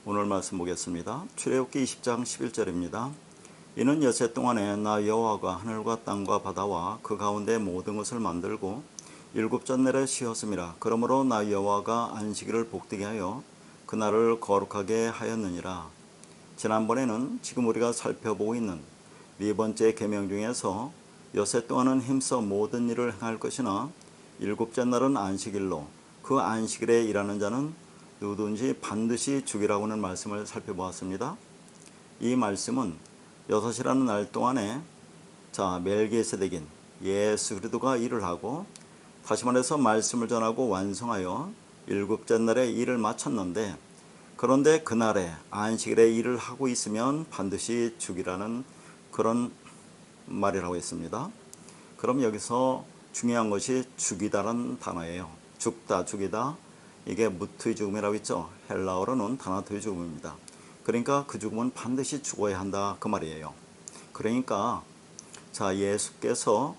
오늘 말씀 보겠습니다. 출애굽기 20장 11절입니다. 이는 여세 동안에 나 여호와가 하늘과 땅과 바다와 그 가운데 모든 것을 만들고 일곱 전날에 쉬었음이라. 그러므로 나 여호와가 안식일을 복되게 하여 그날을 거룩하게 하였느니라. 지난번에는 지금 우리가 살펴보고 있는 네 번째 계명 중에서 여세 동안은 힘써 모든 일을 행할 것이나 일곱째 날은 안식일로 그 안식일에 일하는 자는 누구든지 반드시 죽이라고 하는 말씀을 살펴보았습니다. 이 말씀은 여섯이라는 날 동안에 멜기세덱인 예수 그리스도가 일을 하고, 다시 말해서 말씀을 전하고 완성하여 일곱째 날에 일을 마쳤는데, 그런데 그날에 안식일에 일을 하고 있으면 반드시 죽이라는 그런 말이라고 했습니다. 그럼 여기서 중요한 것이 죽이다라는 단어예요. 죽다, 죽이다. 이게 무트의 죽음이라고 했죠. 헬라어로는 다나토의 죽음입니다. 그러니까 그 죽음은 반드시 죽어야 한다, 그 말이에요. 그러니까 예수께서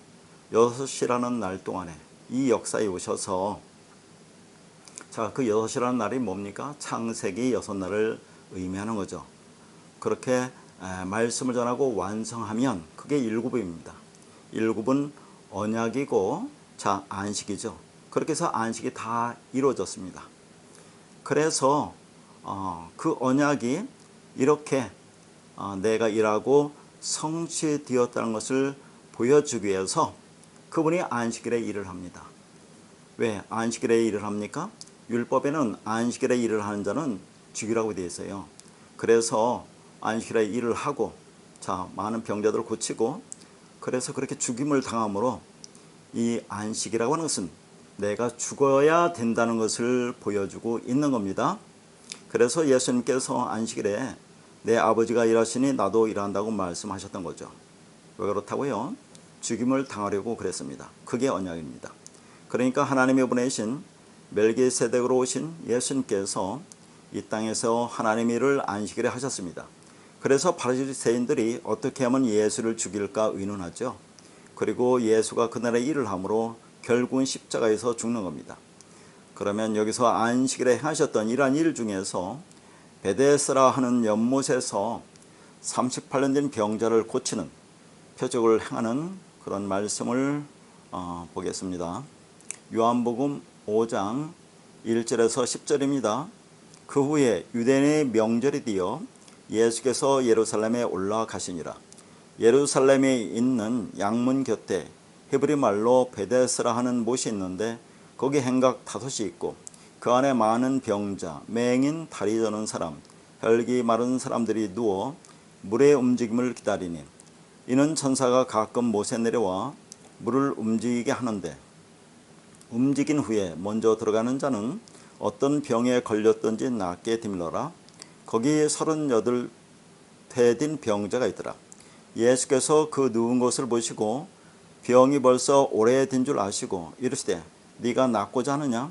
여섯이라는 날 동안에 이 역사에 오셔서 그 여섯이라는 날이 뭡니까? 창세기 여섯 날을 의미하는 거죠. 그렇게 말씀을 전하고 완성하면 그게 일곱입니다. 일곱은 언약이고 안식이죠. 그렇게 해서 안식이 다 이루어졌습니다. 그래서 그 언약이 이렇게 내가 일하고 성취되었다는 것을 보여주기 위해서 그분이 안식일에 일을 합니다. 왜 안식일에 일을 합니까? 율법에는 안식일에 일을 하는 자는 죽이라고 되어 있어요. 그래서 안식일에 일을 하고 많은 병자들을 고치고, 그래서 그렇게 죽임을 당함으로 이 안식이라고 하는 것은 내가 죽어야 된다는 것을 보여주고 있는 겁니다. 그래서 예수님께서 안식일에 내 아버지가 일하시니 나도 일한다고 말씀하셨던 거죠. 왜 그렇다고요? 죽임을 당하려고 그랬습니다. 그게 언약입니다. 그러니까 하나님이 보내신 멜기세덱으로 오신 예수님께서 이 땅에서 하나님의 일을 안식일에 하셨습니다. 그래서 바리새인들이 어떻게 하면 예수를 죽일까 의논하죠. 그리고 예수가 그날에 일을 함으로 결국은 십자가에서 죽는 겁니다. 그러면 여기서 안식일에 하셨던 이러한 일 중에서 베데스라 하는 연못에서 38년 된 병자를 고치는 표적을 행하는 그런 말씀을 보겠습니다. 요한복음 5장 1절에서 10절입니다. 그 후에 유대인의 명절이 되어 예수께서 예루살렘에 올라가시니라. 예루살렘에 있는 양문 곁에 히브리 말로 베데스라 하는 못이 있는데 거기 행각 5이 있고 그 안에 많은 병자, 맹인, 다리 저는 사람, 혈기 마른 사람들이 누워 물의 움직임을 기다리니, 이는 천사가 가끔 못에 내려와 물을 움직이게 하는데, 움직인 후에 먼저 들어가는 자는 어떤 병에 걸렸든지 낫게 드밀러라. 거기 38 된 병자가 있더라. 예수께서 그 누운 것을 보시고 병이 벌써 오래된 줄 아시고 이르시되 네가 낫고자 하느냐?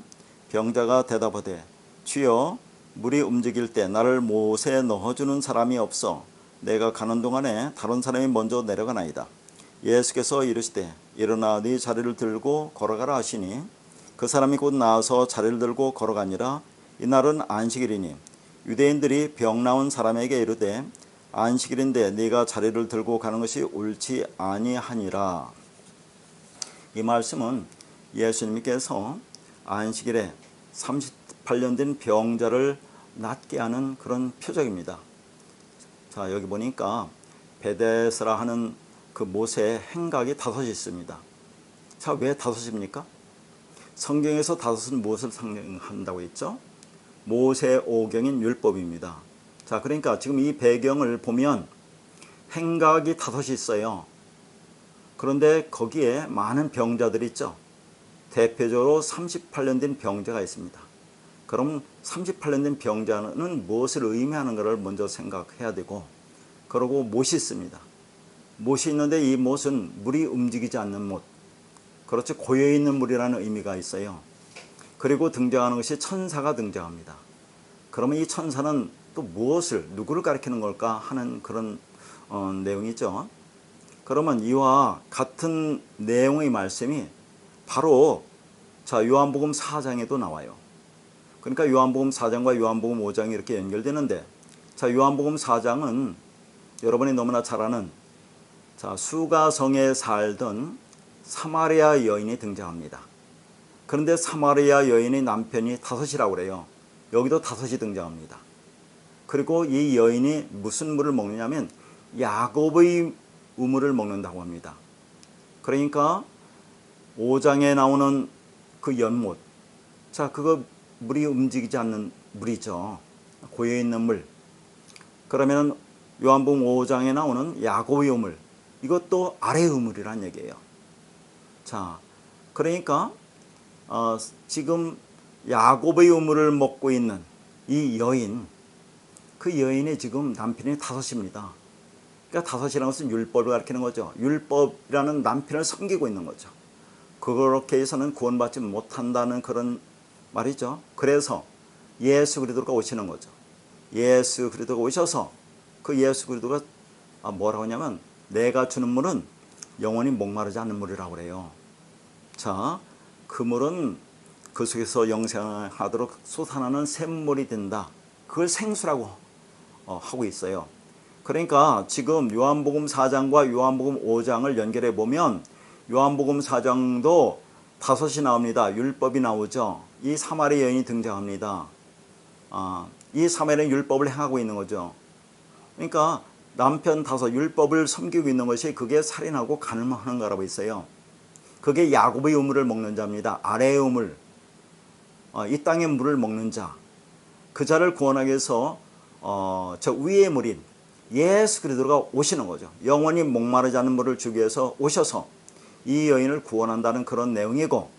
병자가 대답하되 주여, 물이 움직일 때 나를 못에 넣어주는 사람이 없어 내가 가는 동안에 다른 사람이 먼저 내려가나이다. 예수께서 이르시되 일어나 네 자리를 들고 걸어가라 하시니, 그 사람이 곧 나와서 자리를 들고 걸어가니라. 이날은 안식일이니 유대인들이 병 나은 사람에게 이르되 안식일인데 네가 자리를 들고 가는 것이 옳지 아니하니라. 이 말씀은 예수님께서 안식일에 38년 된 병자를 낫게 하는 그런 표적입니다. 여기 보니까 베데스라 하는 그 못에 행각이 5이 있습니다. 왜 5입니까? 성경에서 5은 무엇을 상징한다고 했죠? 모세 오경인 율법입니다. 그러니까 지금 이 배경을 보면 행각이 5이 있어요. 그런데 거기에 많은 병자들이 있죠. 대표적으로 38년 된 병자가 있습니다. 그럼 38년 된 병자는 무엇을 의미하는가를 먼저 생각해야 되고, 그리고 못이 있습니다. 못이 있는데 이 못은 물이 움직이지 않는 못, 그렇죠. 고여있는 물이라는 의미가 있어요. 그리고 등장하는 것이 천사가 등장합니다. 그러면 이 천사는 또 무엇을, 누구를 가리키는 걸까 하는 그런 내용이죠. 그러면 이와 같은 내용의 말씀이 바로 요한복음 4장에도 나와요. 그러니까 요한복음 4장과 요한복음 5장이 이렇게 연결되는데, 자, 요한복음 4장은 여러분이 너무나 잘 아는, 자, 수가성에 살던 사마리아 여인이 등장합니다. 그런데 사마리아 여인의 남편이 다섯이라고 그래요. 여기도 다섯이 등장합니다. 그리고 이 여인이 무슨 물을 먹느냐면 야곱의 우물을 먹는다고 합니다. 그러니까 5장에 나오는 그 연못, 자, 그거 물이 움직이지 않는 물이죠. 고여있는 물. 그러면 요한복음 5장에 나오는 야곱의 우물, 이것도 아래의 우물이란 얘기예요. 자, 그러니까 지금 야곱의 우물을 먹고 있는 이 여인, 그 여인의 지금 남편이 다섯입니다. 그러니까 다섯이라는 것은 율법을 가리키는 거죠. 율법이라는 남편을 섬기고 있는 거죠. 그렇게 해서는 구원받지 못한다는 그런 말이죠. 그래서 예수 그리스도가 오시는 거죠. 예수 그리스도가 오셔서 그 예수 그리스도가 뭐라고 하냐면 내가 주는 물은 영원히 목마르지 않는 물이라고 그래요. 자, 그 물은 그 속에서 영생하도록 솟아나는 샘물이 된다. 그걸 생수라고 하고 있어요. 그러니까 지금 요한복음 4장과 요한복음 5장을 연결해 보면 요한복음 4장도 다섯이 나옵니다. 율법이 나오죠. 이 사마리아 여인이 등장합니다. 이 사마리아는 율법을 행하고 있는 거죠. 그러니까 남편 다섯, 율법을 섬기고 있는 것이 그게 살인하고 간음하는 거라고 있어요. 그게 야곱의 우물을 먹는 자입니다. 아래의 우물, 이 땅의 물을 먹는 자, 그 자를 구원하기 위해서 저 위의 물인 예수 그리스도가 오시는 거죠. 영원히 목마르지 않는 물을 주기 위해서 오셔서 이 여인을 구원한다는 그런 내용이고,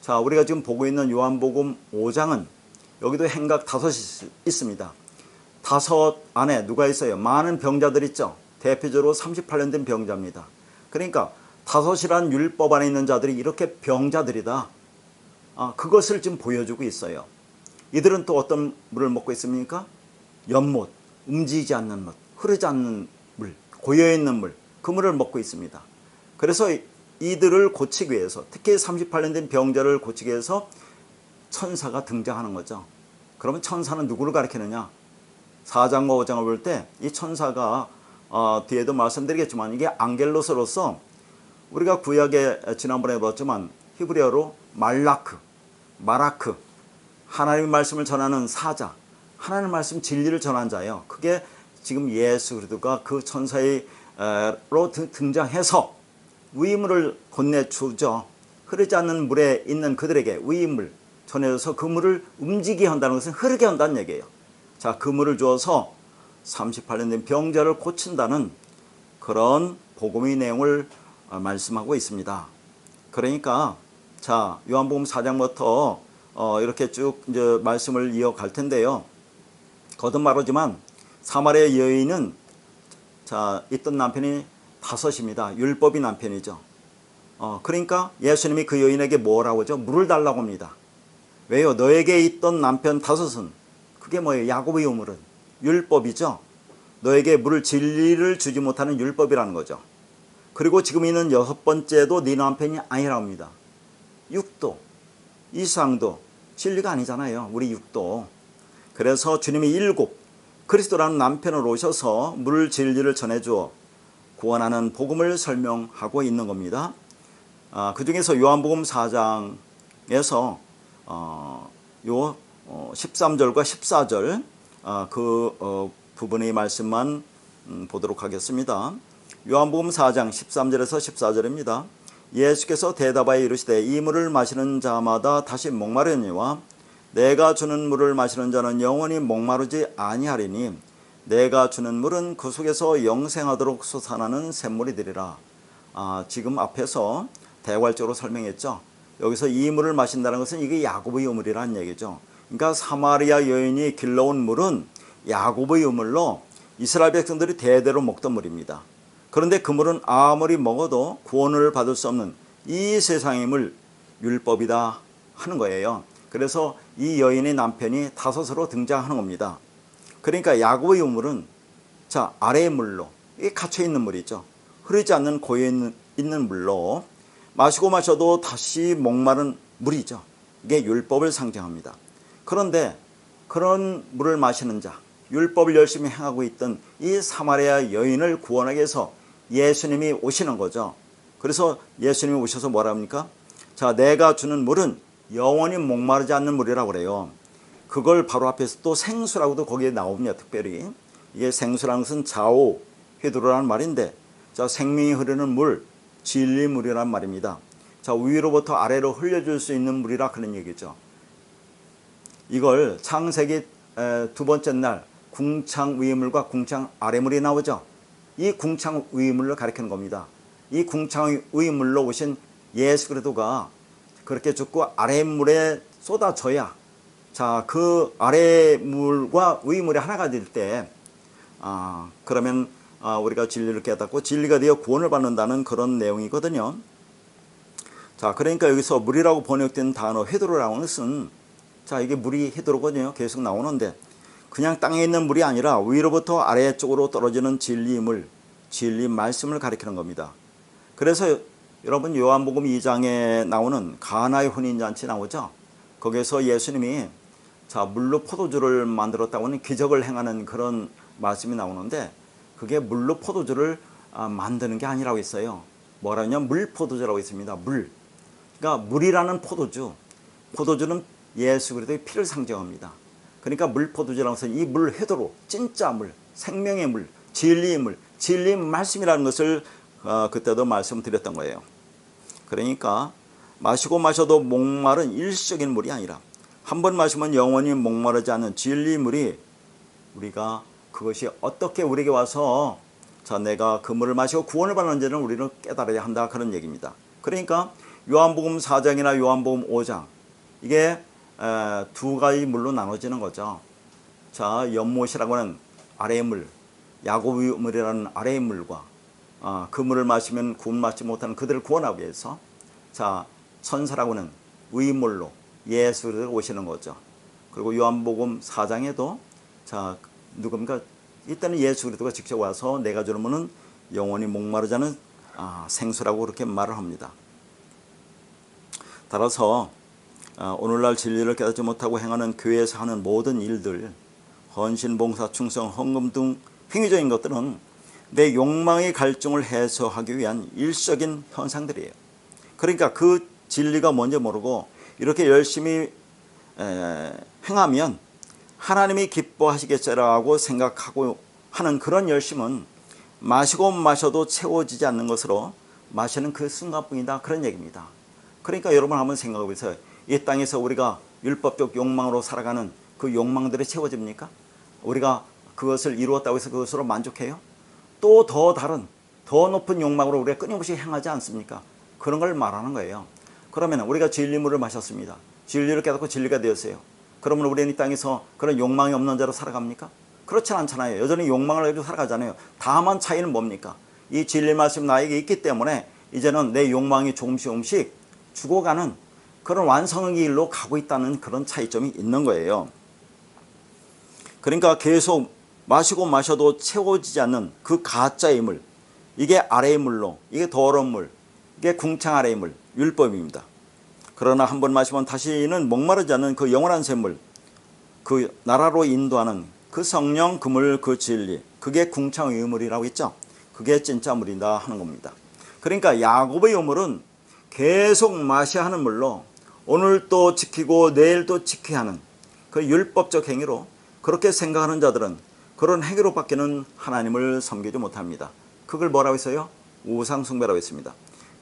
자, 우리가 지금 보고 있는 요한복음 5장은 여기도 행각 다섯이 있습니다. 다섯 안에 누가 있어요? 많은 병자들 있죠. 대표적으로 38년 된 병자입니다. 그러니까 다섯이란 율법 안에 있는 자들이 이렇게 병자들이다. 그것을 지금 보여주고 있어요. 이들은 또 어떤 물을 먹고 있습니까? 연못, 움직이지 않는 물, 흐르지 않는 물, 고여있는 물, 그 물을 먹고 있습니다. 그래서 이들을 고치기 위해서, 특히 38년 된 병자를 고치기 위해서 천사가 등장하는 거죠. 그러면 천사는 누구를 가리키느냐? 4장과 5장을 볼 때 이 천사가 뒤에도 말씀드리겠지만 이게 앙겔로스로서 우리가 구약에 지난번에 봤지만 히브리어로 마라크, 하나님의 말씀을 전하는 사자, 하나님의 말씀 진리를 전한 자예요. 그게 지금 예수 그리스도가 그 천사로 등장해서 위물을 건네주죠. 흐르지 않는 물에 있는 그들에게 위물 전해져서 그 물을 움직이게 한다는 것은 흐르게 한다는 얘기예요. 자, 그 물을 주어서 38년 된 병자를 고친다는 그런 복음의 내용을 말씀하고 있습니다. 그러니까 자, 요한복음 4장부터 이렇게 쭉 이제 말씀을 이어갈 텐데요. 거듭말하지만 사마리아 여인은 자, 있던 남편이 다섯입니다. 율법이 남편이죠. 그러니까 예수님이 그 여인에게 뭐라고 하죠? 물을 달라고 합니다. 왜요? 너에게 있던 남편 다섯은 그게 뭐예요? 야곱의 우물은 율법이죠. 너에게 물을 진리를 주지 못하는 율법이라는 거죠. 그리고 지금 있는 여섯 번째도 네 남편이 아니라고 합니다. 육도, 이상도 진리가 아니잖아요. 우리 육도. 그래서 주님이 일곱, 그리스도라는 남편으로 오셔서 물 진리를 전해주어 구원하는 복음을 설명하고 있는 겁니다. 그 중에서 요한복음 4장에서 요 13절과 14절 그 부분의 말씀만 보도록 하겠습니다. 요한복음 4장 13절에서 14절입니다. 예수께서 대답하여 이르시되 이 물을 마시는 자마다 다시 목마르니와 내가 주는 물을 마시는 자는 영원히 목마르지 아니하리니 내가 주는 물은 그 속에서 영생하도록 솟아나는 샘물이 되리라. 지금 앞에서 대괄적으로 설명했죠. 여기서 이 물을 마신다는 것은 이게 야곱의 우물이라는 얘기죠. 그러니까 사마리아 여인이 길러온 물은 야곱의 우물로 이스라엘 백성들이 대대로 먹던 물입니다. 그런데 그 물은 아무리 먹어도 구원을 받을 수 없는 이 세상의 물, 율법이다 하는 거예요. 그래서 이 여인의 남편이 다섯으로 등장하는 겁니다. 그러니까 야곱의 우물은 자, 아래의 물로, 이게 갇혀있는 물이죠. 흐르지 않는 고여있는 물로 마시고 마셔도 다시 목마른 물이죠. 이게 율법을 상징합니다. 그런데 그런 물을 마시는 자, 율법을 열심히 행하고 있던 이 사마리아 여인을 구원하기 위해서 예수님이 오시는 거죠. 그래서 예수님이 오셔서 뭐라 합니까? 자, 내가 주는 물은 영원히 목마르지 않는 물이라고 그래요. 그걸 바로 앞에서 또 생수라고도 거기에 나옵니다. 특별히 이게 생수라는 것은 자오 헤드로라는 말인데, 자, 생명이 흐르는 물, 진리 물이란 말입니다. 자, 위로부터 아래로 흘려줄 수 있는 물이라 그런 얘기죠. 이걸 창세기 두 번째 날 궁창 위의 물과 궁창 아래 물이 나오죠. 이 궁창 위의 물을 가리키는 겁니다. 이 궁창 위의 물로 오신 예수 그리스도가 그렇게 죽고 아래 물에 쏟아져야, 자, 그 아래 물과 위의 물이 하나가 될 때, 그러면 우리가 진리를 깨닫고 진리가 되어 구원을 받는다는 그런 내용이거든요. 자, 그러니까 여기서 물이라고 번역된 단어 헤드로라는 것은, 자, 이게 물이 헤드로거든요. 계속 나오는데 그냥 땅에 있는 물이 아니라 위로부터 아래쪽으로 떨어지는 진리물, 진리 말씀을 가리키는 겁니다. 그래서 여러분 요한복음 2장에 나오는 가나의 혼인잔치 나오죠. 거기서 예수님이, 자, 물로 포도주를 만들었다고 하는 기적을 행하는 그런 말씀이 나오는데, 그게 물로 포도주를 만드는 게 아니라고 했어요. 뭐라고 하냐면 물포도주라고 있습니다. 물. 그러니까 물이라는 포도주, 포도주는 예수 그리스도의 피를 상징합니다. 그러니까 물포도주라는 것은 이 물 헤드로, 진짜 물, 생명의 물, 진리의 물, 진리의 말씀이라는 것을 그때도 말씀드렸던 거예요. 그러니까 마시고 마셔도 목마른 일시적인 물이 아니라 한 번 마시면 영원히 목마르지 않는 진리 물이, 우리가 그것이 어떻게 우리에게 와서, 자, 내가 그 물을 마시고 구원을 받는지는 우리는 깨달아야 한다, 그런 얘기입니다. 그러니까 요한복음 4장이나 요한복음 5장, 이게 두 가지 물로 나눠지는 거죠. 자, 연못이라고 하는 아래의 물, 야곱의 물이라는 아래의 물과, 그 물을 마시면 구원 받지 못하는 그들을 구원하기 위해서, 자, 천사라고 하는 위의 물로 예수 그리스도가 오시는 거죠. 그리고 요한복음 4장에도, 자, 누굽니까? 이때는 예수 그리스도가 직접 와서 내가 주는 물은 영원히 목마르지 않은 생수라고 그렇게 말을 합니다. 따라서 오늘날 진리를 깨닫지 못하고 행하는 교회에서 하는 모든 일들, 헌신, 봉사, 충성, 헌금 등 행위적인 것들은 내 욕망의 갈증을 해소하기 위한 일시적인 현상들이에요. 그러니까 그 진리가 뭔지 모르고 이렇게 열심히 행하면 하나님이 기뻐하시겠지라고 생각하고 하는 그런 열심은 마시고 마셔도 채워지지 않는 것으로 마시는 그 순간뿐이다, 그런 얘기입니다. 그러니까 여러분 한번 생각해 보세요. 이 땅에서 우리가 율법적 욕망으로 살아가는 그 욕망들이 채워집니까? 우리가 그것을 이루었다고 해서 그것으로 만족해요? 또 더 다른, 더 높은 욕망으로 우리가 끊임없이 행하지 않습니까? 그런 걸 말하는 거예요. 그러면 우리가 진리물을 마셨습니다. 진리를 깨닫고 진리가 되었어요. 그러면 우리는 이 땅에서 그런 욕망이 없는 자로 살아갑니까? 그렇지 않잖아요. 여전히 욕망을 가지고 살아가잖아요. 다만 차이는 뭡니까? 이 진리 말씀 나에게 있기 때문에 이제는 내 욕망이 조금씩 죽어가는 그런 완성의 길로 가고 있다는 그런 차이점이 있는 거예요. 그러니까 계속 마시고 마셔도 채워지지 않는 그 가짜의 물, 이게 아래의 물로, 이게 더러운 물, 이게 궁창 아래의 물, 율법입니다. 그러나 한 번 마시면 다시는 목마르지 않는 그 영원한 샘물, 그 나라로 인도하는 그 성령, 그 물, 그 진리, 그게 궁창의 물이라고 했죠. 그게 진짜 물이다 하는 겁니다. 그러니까 야곱의 우물은 계속 마셔야 하는 물로 오늘 또 지키고 내일 또 지켜야 하는 그 율법적 행위로, 그렇게 생각하는 자들은 그런 행위로 밖에는 하나님을 섬기지 못합니다. 그걸 뭐라고 했어요? 우상숭배라고 했습니다.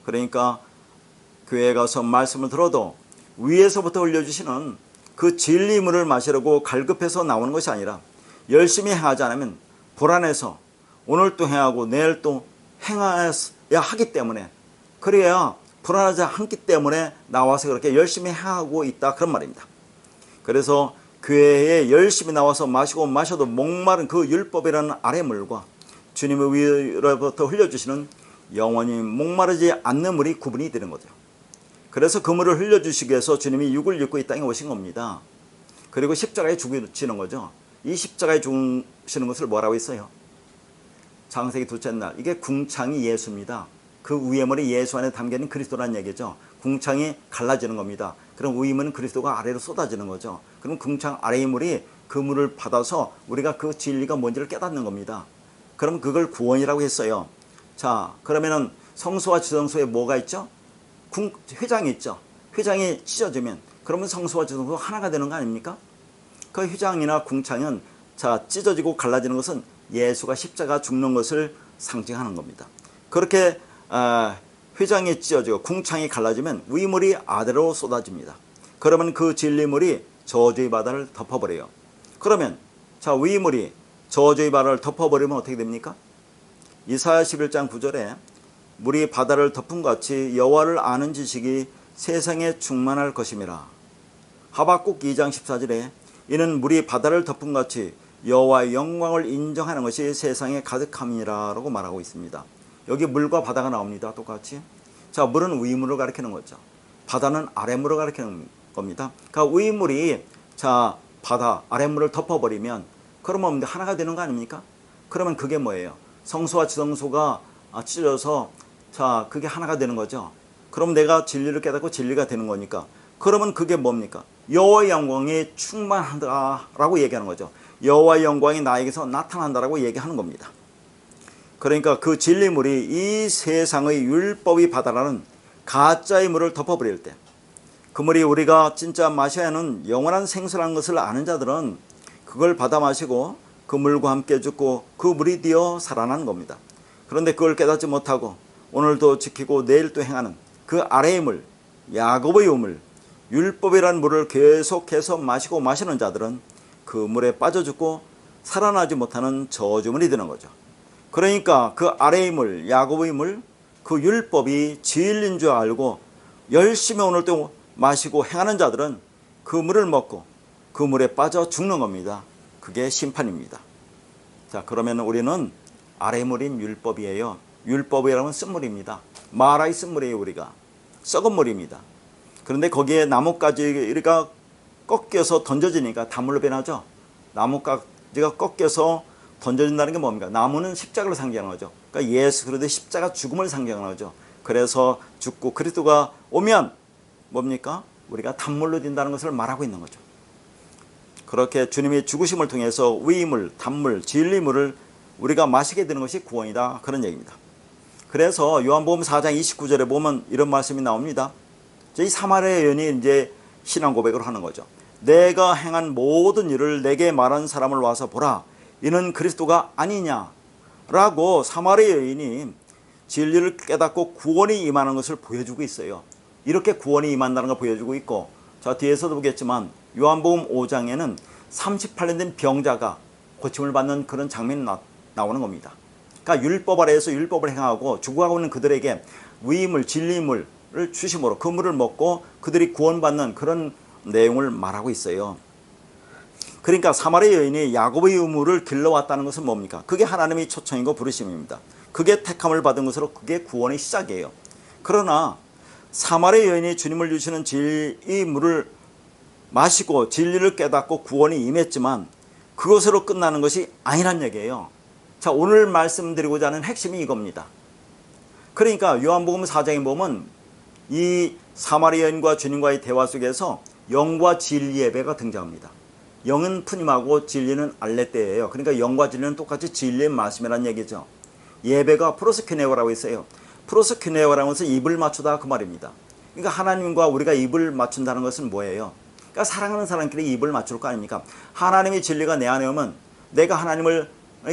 그러니까 교회에 가서 말씀을 들어도 위에서부터 흘려주시는 그 진리물을 마시려고 갈급해서 나오는 것이 아니라 열심히 행하지 않으면 불안해서 오늘 또 행하고 내일 또 행해야 하기 때문에, 그래야 불안하지 않기 때문에 나와서 그렇게 열심히 행하고 있다, 그런 말입니다. 그래서 교회에 열심히 나와서 마시고 마셔도 목마른 그 율법이라는 아래물과 주님의 위로부터 흘려주시는 영원히 목마르지 않는 물이 구분이 되는 거죠. 그래서 그 물을 흘려주시기 위해서 주님이 육을 입고 이 땅에 오신 겁니다. 그리고 십자가에 죽으시는 거죠. 이 십자가에 죽으시는 것을 뭐라고 했어요? 창세기 둘째 날, 이게 궁창이 예수입니다. 그 위에 머리 예수 안에 담겨있는 그리스도라는 얘기죠. 궁창이 갈라지는 겁니다. 그럼 위의 물은 그리스도가 아래로 쏟아지는 거죠. 그럼 궁창 아래의 물이 그 물을 받아서 우리가 그 진리가 뭔지를 깨닫는 겁니다. 그럼 그걸 구원이라고 했어요. 자, 그러면은 성소와 지성소에 뭐가 있죠? 회장이 있죠. 회장이 찢어지면 그러면 성소와 지성소 하나가 되는 거 아닙니까? 그 회장이나 궁창은 자 찢어지고 갈라지는 것은 예수가 십자가 죽는 것을 상징하는 겁니다. 그렇게 회장이 찢어지고 궁창이 갈라지면 위물이 아래로 쏟아집니다. 그러면 그 진리물이 저주의 바다를 덮어버려요. 그러면 자 위물이 저주의 바다를 덮어버리면 어떻게 됩니까? 이사야 11장 9절에 물이 바다를 덮은 같이 여호와를 아는 지식이 세상에 충만할 것임이라. 하박국 2장 14절에 이는 물이 바다를 덮은 같이 여호와의 영광을 인정하는 것이 세상에 가득함이라 라고 말하고 있습니다. 여기 물과 바다가 나옵니다. 똑같이. 자, 물은 위물을 가리키는 거죠. 바다는 아래물을 가리키는 겁니다. 그러니까 위물이 자 바다 아래물을 덮어버리면 그러면 하나가 되는 거 아닙니까? 그러면 그게 뭐예요? 성소와 지성소가 찢어져서 자 그게 하나가 되는 거죠. 그럼 내가 진리를 깨닫고 진리가 되는 거니까 그러면 그게 뭡니까? 여호와의 영광이 충만하다라고 얘기하는 거죠. 여호와의 영광이 나에게서 나타난다라고 얘기하는 겁니다. 그러니까 그 진리물이 이 세상의 율법의 바다라는 가짜의 물을 덮어버릴 때 그 물이 우리가 진짜 마셔야 하는 영원한 생수라는 것을 아는 자들은 그걸 받아 마시고 그 물과 함께 죽고 그 물이 되어 살아나는 겁니다. 그런데 그걸 깨닫지 못하고 오늘도 지키고 내일 또 행하는 그 아래의 물, 야곱의 우물, 율법이라는 물을 계속해서 마시고 마시는 자들은 그 물에 빠져 죽고 살아나지 못하는 저주물이 되는 거죠. 그러니까 그 아래의 물, 야곱의 물, 그 율법이 진리인 줄 알고 열심히 오늘도 마시고 행하는 자들은 그 물을 먹고 그 물에 빠져 죽는 겁니다. 그게 심판입니다. 자, 그러면 우리는 아래의 물인 율법이에요. 율법이라면 쓴물입니다. 마라의 쓴물이에요. 우리가 썩은 물입니다. 그런데 거기에 나뭇가지가 꺾여서 던져지니까 단물로 변하죠. 나뭇가지가 꺾여서 던져진다는 게 뭡니까? 나무는 십자가를 상징하는 거죠. 그러니까 예수 그리스도의 십자가 죽음을 상징하는 거죠. 그래서 죽고 그리스도가 오면 뭡니까? 우리가 단물로 된다는 것을 말하고 있는 거죠. 그렇게 주님이 죽으심을 통해서 위물, 단물, 진리물을 우리가 마시게 되는 것이 구원이다. 그런 얘기입니다. 그래서 요한복음 4장 29절에 보면 이런 말씀이 나옵니다. 이 사마리아 여인이 이제 신앙 고백을 하는 거죠. 내가 행한 모든 일을 내게 말한 사람을 와서 보라. 이는 그리스도가 아니냐라고 사마리아 여인이 진리를 깨닫고 구원이 임하는 것을 보여주고 있어요. 이렇게 구원이 임한다는 걸 보여주고 있고, 자 뒤에서도 보겠지만 요한복음 5장에는 38년 된 병자가 고침을 받는 그런 장면이 나오는 겁니다. 그러니까 율법 아래에서 율법을 행하고 죽어가고 있는 그들에게 위물, 진리물을 주심으로 그 물을 먹고 그들이 구원받는 그런 내용을 말하고 있어요. 그러니까 사마리아 여인이 야곱의 우물을 길러왔다는 것은 뭡니까? 그게 하나님의 초청이고 부르심입니다. 그게 택함을 받은 것으로 그게 구원의 시작이에요. 그러나 사마리아 여인이 주님을 주시는 진리의 물을 마시고 진리를 깨닫고 구원이 임했지만 그것으로 끝나는 것이 아니란 얘기예요. 자, 오늘 말씀드리고자 하는 핵심이 이겁니다. 그러니까 요한복음 4장에 보면 이 사마리아 여인과 주님과의 대화 속에서 영과 진리 예배가 등장합니다. 영은 푸님하고 진리는 알레떼예요. 그러니까 영과 진리는 똑같이 진리의 말씀이라는 얘기죠. 예배가 프로스큐네오라고 있어요. 프로스큐네오라는 것은 입을 맞추다 그 말입니다. 그러니까 하나님과 우리가 입을 맞춘다는 것은 뭐예요? 그러니까 사랑하는 사람끼리 입을 맞출 거 아닙니까? 하나님의 진리가 내 안에 오면 내가 하나님의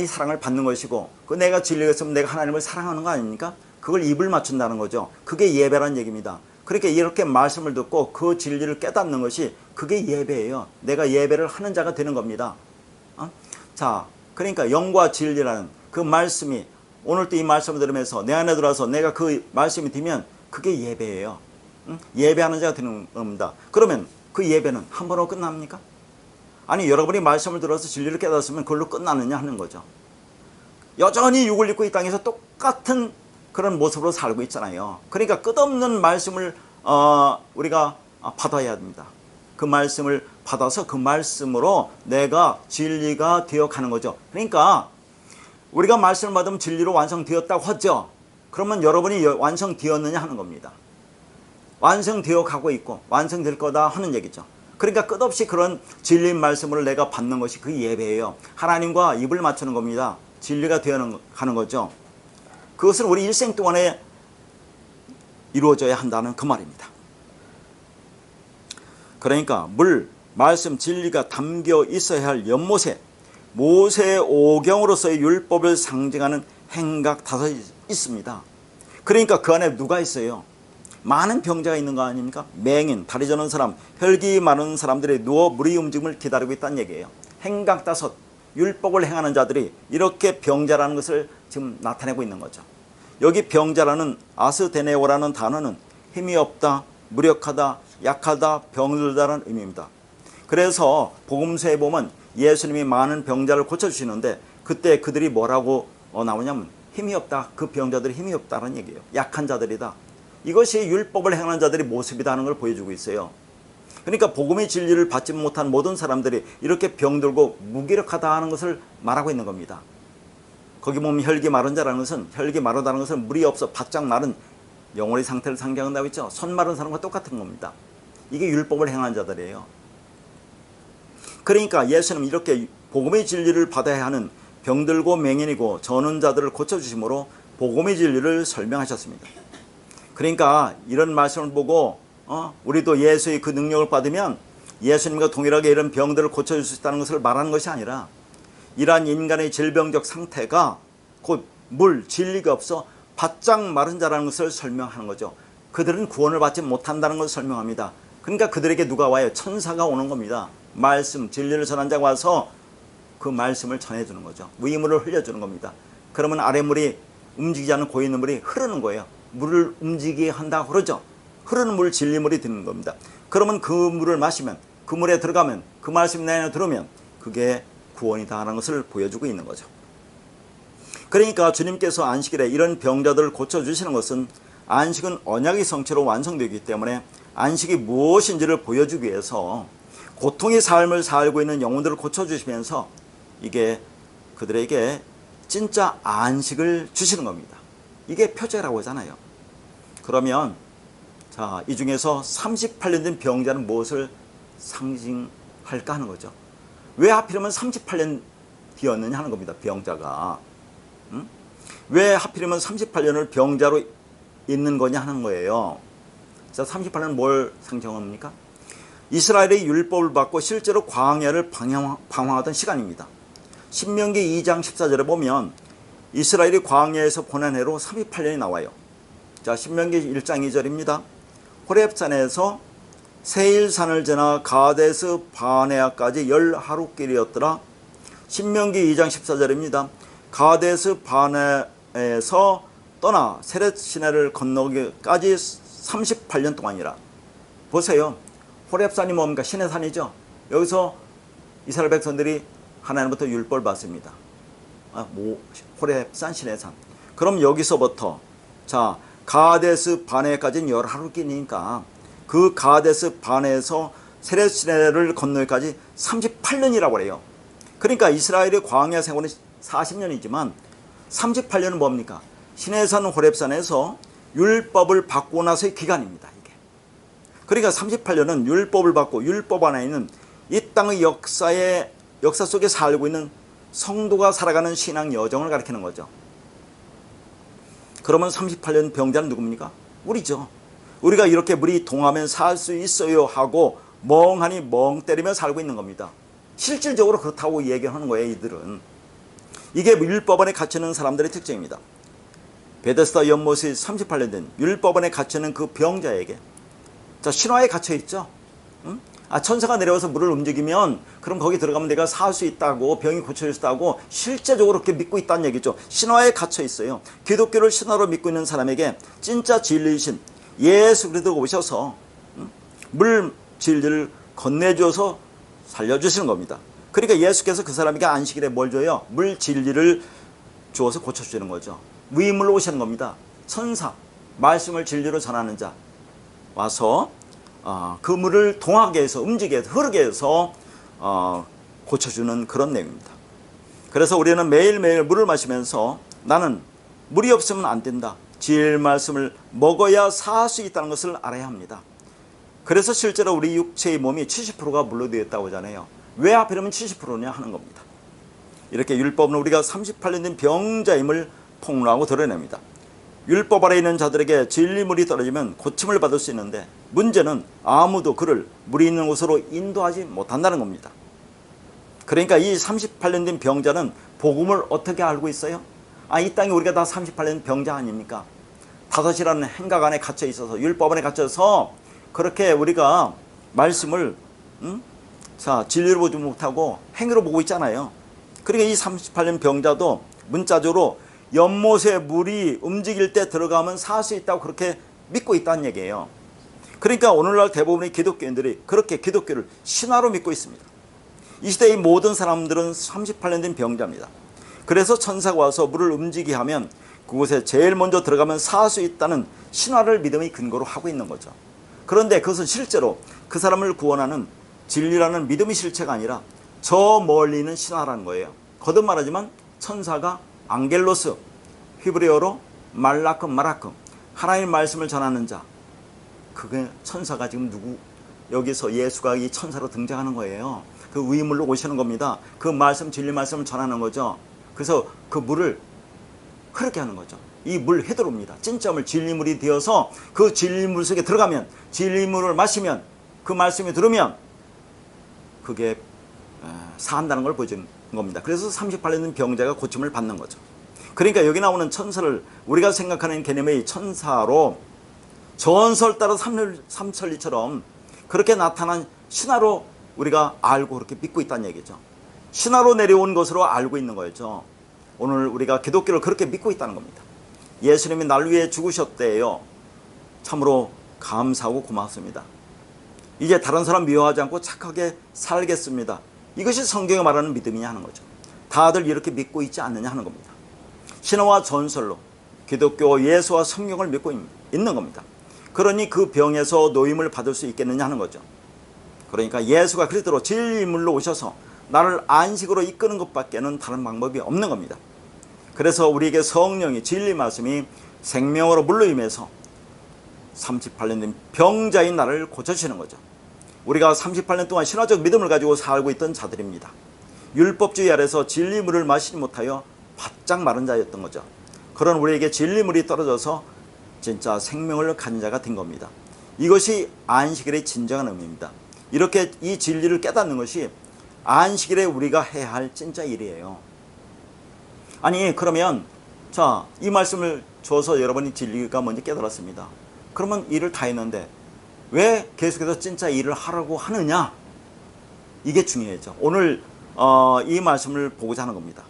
사랑을 받는 것이고 그 내가 진리가 있으면 내가 하나님을 사랑하는 거 아닙니까? 그걸 입을 맞춘다는 거죠. 그게 예배라는 얘기입니다. 그러니까 이렇게 말씀을 듣고 그 진리를 깨닫는 것이 그게 예배예요. 내가 예배를 하는 자가 되는 겁니다. 자, 그러니까 영과 진리라는 그 말씀이 오늘 또 이 말씀을 들으면서 내 안에 들어와서 내가 그 말씀이 되면 그게 예배예요. 예배하는 자가 되는 겁니다. 그러면 그 예배는 한 번으로 끝납니까? 아니 여러분이 말씀을 들어서 진리를 깨닫으면 그걸로 끝나느냐 하는 거죠. 여전히 육을 입고 이 땅에서 똑같은 그런 모습으로 살고 있잖아요. 그러니까 끝없는 말씀을 우리가 받아야 됩니다. 그 말씀을 받아서 그 말씀으로 내가 진리가 되어가는 거죠. 그러니까 우리가 말씀을 받으면 진리로 완성되었다고 하죠. 그러면 여러분이 완성되었느냐 하는 겁니다. 완성되어 가고 있고 완성될 거다 하는 얘기죠. 그러니까 끝없이 그런 진리 말씀을 내가 받는 것이 그 예배예요. 하나님과 입을 맞추는 겁니다. 진리가 되어 가는 거죠. 그것은 우리 일생 동안에 이루어져야 한다는 그 말입니다. 그러니까 물, 말씀, 진리가 담겨 있어야 할 연못에 모세의 오경으로서의 율법을 상징하는 행각 5이 있습니다. 그러니까 그 안에 누가 있어요? 많은 병자가 있는 거 아닙니까? 맹인, 다리 저는 사람, 혈기 많은 사람들이 누워 물의 움직임을 기다리고 있다는 얘기예요. 행각 5, 율법을 행하는 자들이 이렇게 병자라는 것을 지금 나타내고 있는 거죠. 여기 병자라는 아스데네오라는 단어는 힘이 없다, 무력하다, 약하다, 병들다라는 의미입니다. 그래서 복음서에 보면 예수님이 많은 병자를 고쳐주시는데 그때 그들이 뭐라고 나오냐면 힘이 없다, 그 병자들이 힘이 없다는 얘기예요. 약한 자들이다. 이것이 율법을 행하는 자들의 모습이다 하는 걸 보여주고 있어요. 그러니까 복음의 진리를 받지 못한 모든 사람들이 이렇게 병들고 무기력하다 하는 것을 말하고 있는 겁니다. 거기 보면 혈기 마른 자라는 것은, 혈기 마르다는 것은 물이 없어 바짝 마른 영혼의 상태를 상징한다고 했죠. 손 마른 사람과 똑같은 겁니다. 이게 율법을 행하는 자들이에요. 그러니까 예수님은 이렇게 복음의 진리를 받아야 하는 병들고 맹인이고 저는 자들을 고쳐주심으로 복음의 진리를 설명하셨습니다. 그러니까 이런 말씀을 보고 우리도 예수의 그 능력을 받으면 예수님과 동일하게 이런 병들을 고쳐줄 수 있다는 것을 말하는 것이 아니라 이러한 인간의 질병적 상태가 곧 물, 진리가 없어 바짝 마른 자라는 것을 설명하는 거죠. 그들은 구원을 받지 못한다는 것을 설명합니다. 그러니까 그들에게 누가 와요? 천사가 오는 겁니다. 말씀, 진리를 전한 자가 와서 그 말씀을 전해주는 거죠. 위물을 흘려주는 겁니다. 그러면 아랫물이 움직이지 않는 고있는 물이 흐르는 거예요. 물을 움직이게 한다고 그러죠. 흐르는 물, 진리물이 드는 겁니다. 그러면 그 물을 마시면, 그 물에 들어가면, 그 말씀 내내 들으면 그게 구원이다 하는 것을 보여주고 있는 거죠. 그러니까 주님께서 안식일에 이런 병자들을 고쳐주시는 것은 안식은 언약의 성취로 완성되기 때문에 안식이 무엇인지를 보여주기 위해서 고통의 삶을 살고 있는 영혼들을 고쳐주시면서 이게 그들에게 진짜 안식을 주시는 겁니다. 이게 표제라고 하잖아요. 그러면 자, 이 중에서 38년 된 병자는 무엇을 상징할까 하는 거죠. 왜 하필이면 38년 되었느냐 하는 겁니다. 병자가. 왜 하필이면 38년을 병자로 있는 거냐 하는 거예요. 자, 38년은 뭘 상징합니까? 이스라엘의 율법을 받고 실제로 광야를 방황하던 시간입니다. 신명기 2장 14절에 보면 이스라엘이 광야에서 보낸 해로 38년이 나와요. 자, 신명기 1장 2절입니다. 호렙산에서 세일산을 지나 가데스 바네아까지 10하루길이었더라. 신명기 2장 14절입니다. 가데스 바네에서 떠나 세렛 시내를 건너기까지 38년 동안이라. 보세요. 호렙산이 뭡니까? 시내산이죠. 여기서 이스라엘 백성들이 하나님부터 율법을 받습니다. 호렙산, 시내산. 그럼 여기서부터 자, 가데스 바네까지는 10하루길이니까 그 가데스 바네에서 세렛 시내를 건너기까지 38년이라고 해요. 그러니까 이스라엘의 광야 생활은 40년이지만 38년은 뭡니까? 시내산 호렙산에서 율법을 받고 나서의 기간입니다. 이게. 그러니까 38년은 율법을 받고 율법 안에 있는 이 땅의 역사 속에 살고 있는 성도가 살아가는 신앙 여정을 가리키는 거죠. 그러면 38년 병자는 누굽니까? 우리죠. 우리가 이렇게 물이 동하면 살 수 있어요 하고 멍하니 멍 때리며 살고 있는 겁니다. 실질적으로 그렇다고 얘기하는 거예요. 이들은. 이게 율법 안에 갇혀있는 사람들의 특징입니다. 베데스다 연못이 38년 된 율법 안에 갇혀있는 그 병자에게 자, 신화에 갇혀있죠. 응? 천사가 내려와서 물을 움직이면 그럼 거기 들어가면 내가 살 수 있다고, 병이 고쳐질 수 있다고 실제적으로 그렇게 믿고 있다는 얘기죠. 신화에 갇혀 있어요. 기독교를 신화로 믿고 있는 사람에게 진짜 진리이신 예수 그리스도가 오셔서 물 진리를 건네줘서 살려주시는 겁니다. 그러니까 예수께서 그 사람에게 안식일에 뭘 줘요? 물 진리를 주어서 고쳐주시는 거죠. 위물로 오시는 겁니다. 천사, 말씀을 진리로 전하는 자 와서 그 물을 동하게 해서, 움직이게 해서, 흐르게 해서 고쳐주는 그런 내용입니다. 그래서 우리는 매일매일 물을 마시면서 나는 물이 없으면 안 된다. 진리의 말씀을 먹어야 살 수 있다는 것을 알아야 합니다. 그래서 실제로 우리 육체의 몸이 70%가 물로 되어 있다고 하잖아요. 왜 하필이면 70%냐 하는 겁니다. 이렇게 율법은 우리가 38년 된 병자임을 폭로하고 드러냅니다. 율법 아래 있는 자들에게 진리물이 떨어지면 고침을 받을 수 있는데, 문제는 아무도 그를 물이 있는 곳으로 인도하지 못한다는 겁니다. 그러니까 이 38년 된 병자는 복음을 어떻게 알고 있어요? 이 땅에 우리가 다 38년 병자 아닙니까? 다섯이라는 행각 안에 갇혀 있어서, 율법 안에 갇혀서 그렇게 우리가 말씀을 진리로 보지 못하고 행위로 보고 있잖아요. 그러니까 이 38년 병자도 문자적으로 연못에 물이 움직일 때 들어가면 살 수 있다고 그렇게 믿고 있다는 얘기예요. 그러니까 오늘날 대부분의 기독교인들이 그렇게 기독교를 신화로 믿고 있습니다. 이 시대의 모든 사람들은 38년 된 병자입니다. 그래서 천사가 와서 물을 움직이게 하면 그곳에 제일 먼저 들어가면 살 수 있다는 신화를 믿음의 근거로 하고 있는 거죠. 그런데 그것은 실제로 그 사람을 구원하는 진리라는 믿음의 실체가 아니라 저 멀리 있는 신화라는 거예요. 거듭 말하지만 천사가 앙겔로스, 히브리어로 말라큼 하나님의 말씀을 전하는 자, 그게 천사가 지금 누구? 여기서 예수가 이 천사로 등장하는 거예요. 그 위물로 오시는 겁니다. 그 말씀, 진리 말씀을 전하는 거죠. 그래서 그 물을 흐르게 하는 거죠. 이 물 헤드로입니다. 진짜 물, 진리물이 되어서 그 진리물 속에 들어가면, 진리물을 마시면, 그 말씀이 들으면 그게 사한다는 걸 보여주는 겁니다. 그래서 38년 된 병자가 고침을 받는 거죠. 그러니까 여기 나오는 천사를 우리가 생각하는 개념의 천사로 전설 따라 삼천리처럼 그렇게 나타난 신화로 우리가 알고 그렇게 믿고 있다는 얘기죠. 신화로 내려온 것으로 알고 있는 거죠. 오늘 우리가 기독교를 그렇게 믿고 있다는 겁니다. 예수님이 날 위해 죽으셨대요. 참으로 감사하고 고맙습니다. 이제 다른 사람 미워하지 않고 착하게 살겠습니다. 이것이 성경에 말하는 믿음이냐 하는 거죠. 다들 이렇게 믿고 있지 않느냐 하는 겁니다. 신화와 전설로 기독교 예수와 성경을 믿고 있는 겁니다. 그러니 그 병에서 노임을 받을 수 있겠느냐 하는 거죠. 그러니까 예수가 그리스도로 진리물로 오셔서 나를 안식으로 이끄는 것밖에는 다른 방법이 없는 겁니다. 그래서 우리에게 성령이, 진리 말씀이 생명으로 물로 임해서 38년 된 병자인 나를 고쳐주시는 거죠. 우리가 38년 동안 신화적 믿음을 가지고 살고 있던 자들입니다. 율법주의 아래서 진리물을 마시지 못하여 바짝 마른 자였던 거죠. 그런 우리에게 진리물이 떨어져서 진짜 생명을 가진 자가 된 겁니다. 이것이 안식일의 진정한 의미입니다. 이렇게 이 진리를 깨닫는 것이 안식일에 우리가 해야 할 진짜 일이에요. 아니 그러면 이 말씀을 줘서 여러분이 진리가 뭔지 깨달았습니다. 그러면 일을 다 했는데 왜 계속해서 진짜 일을 하라고 하느냐? 이게 중요하죠. 오늘 이 말씀을 보고자 하는 겁니다.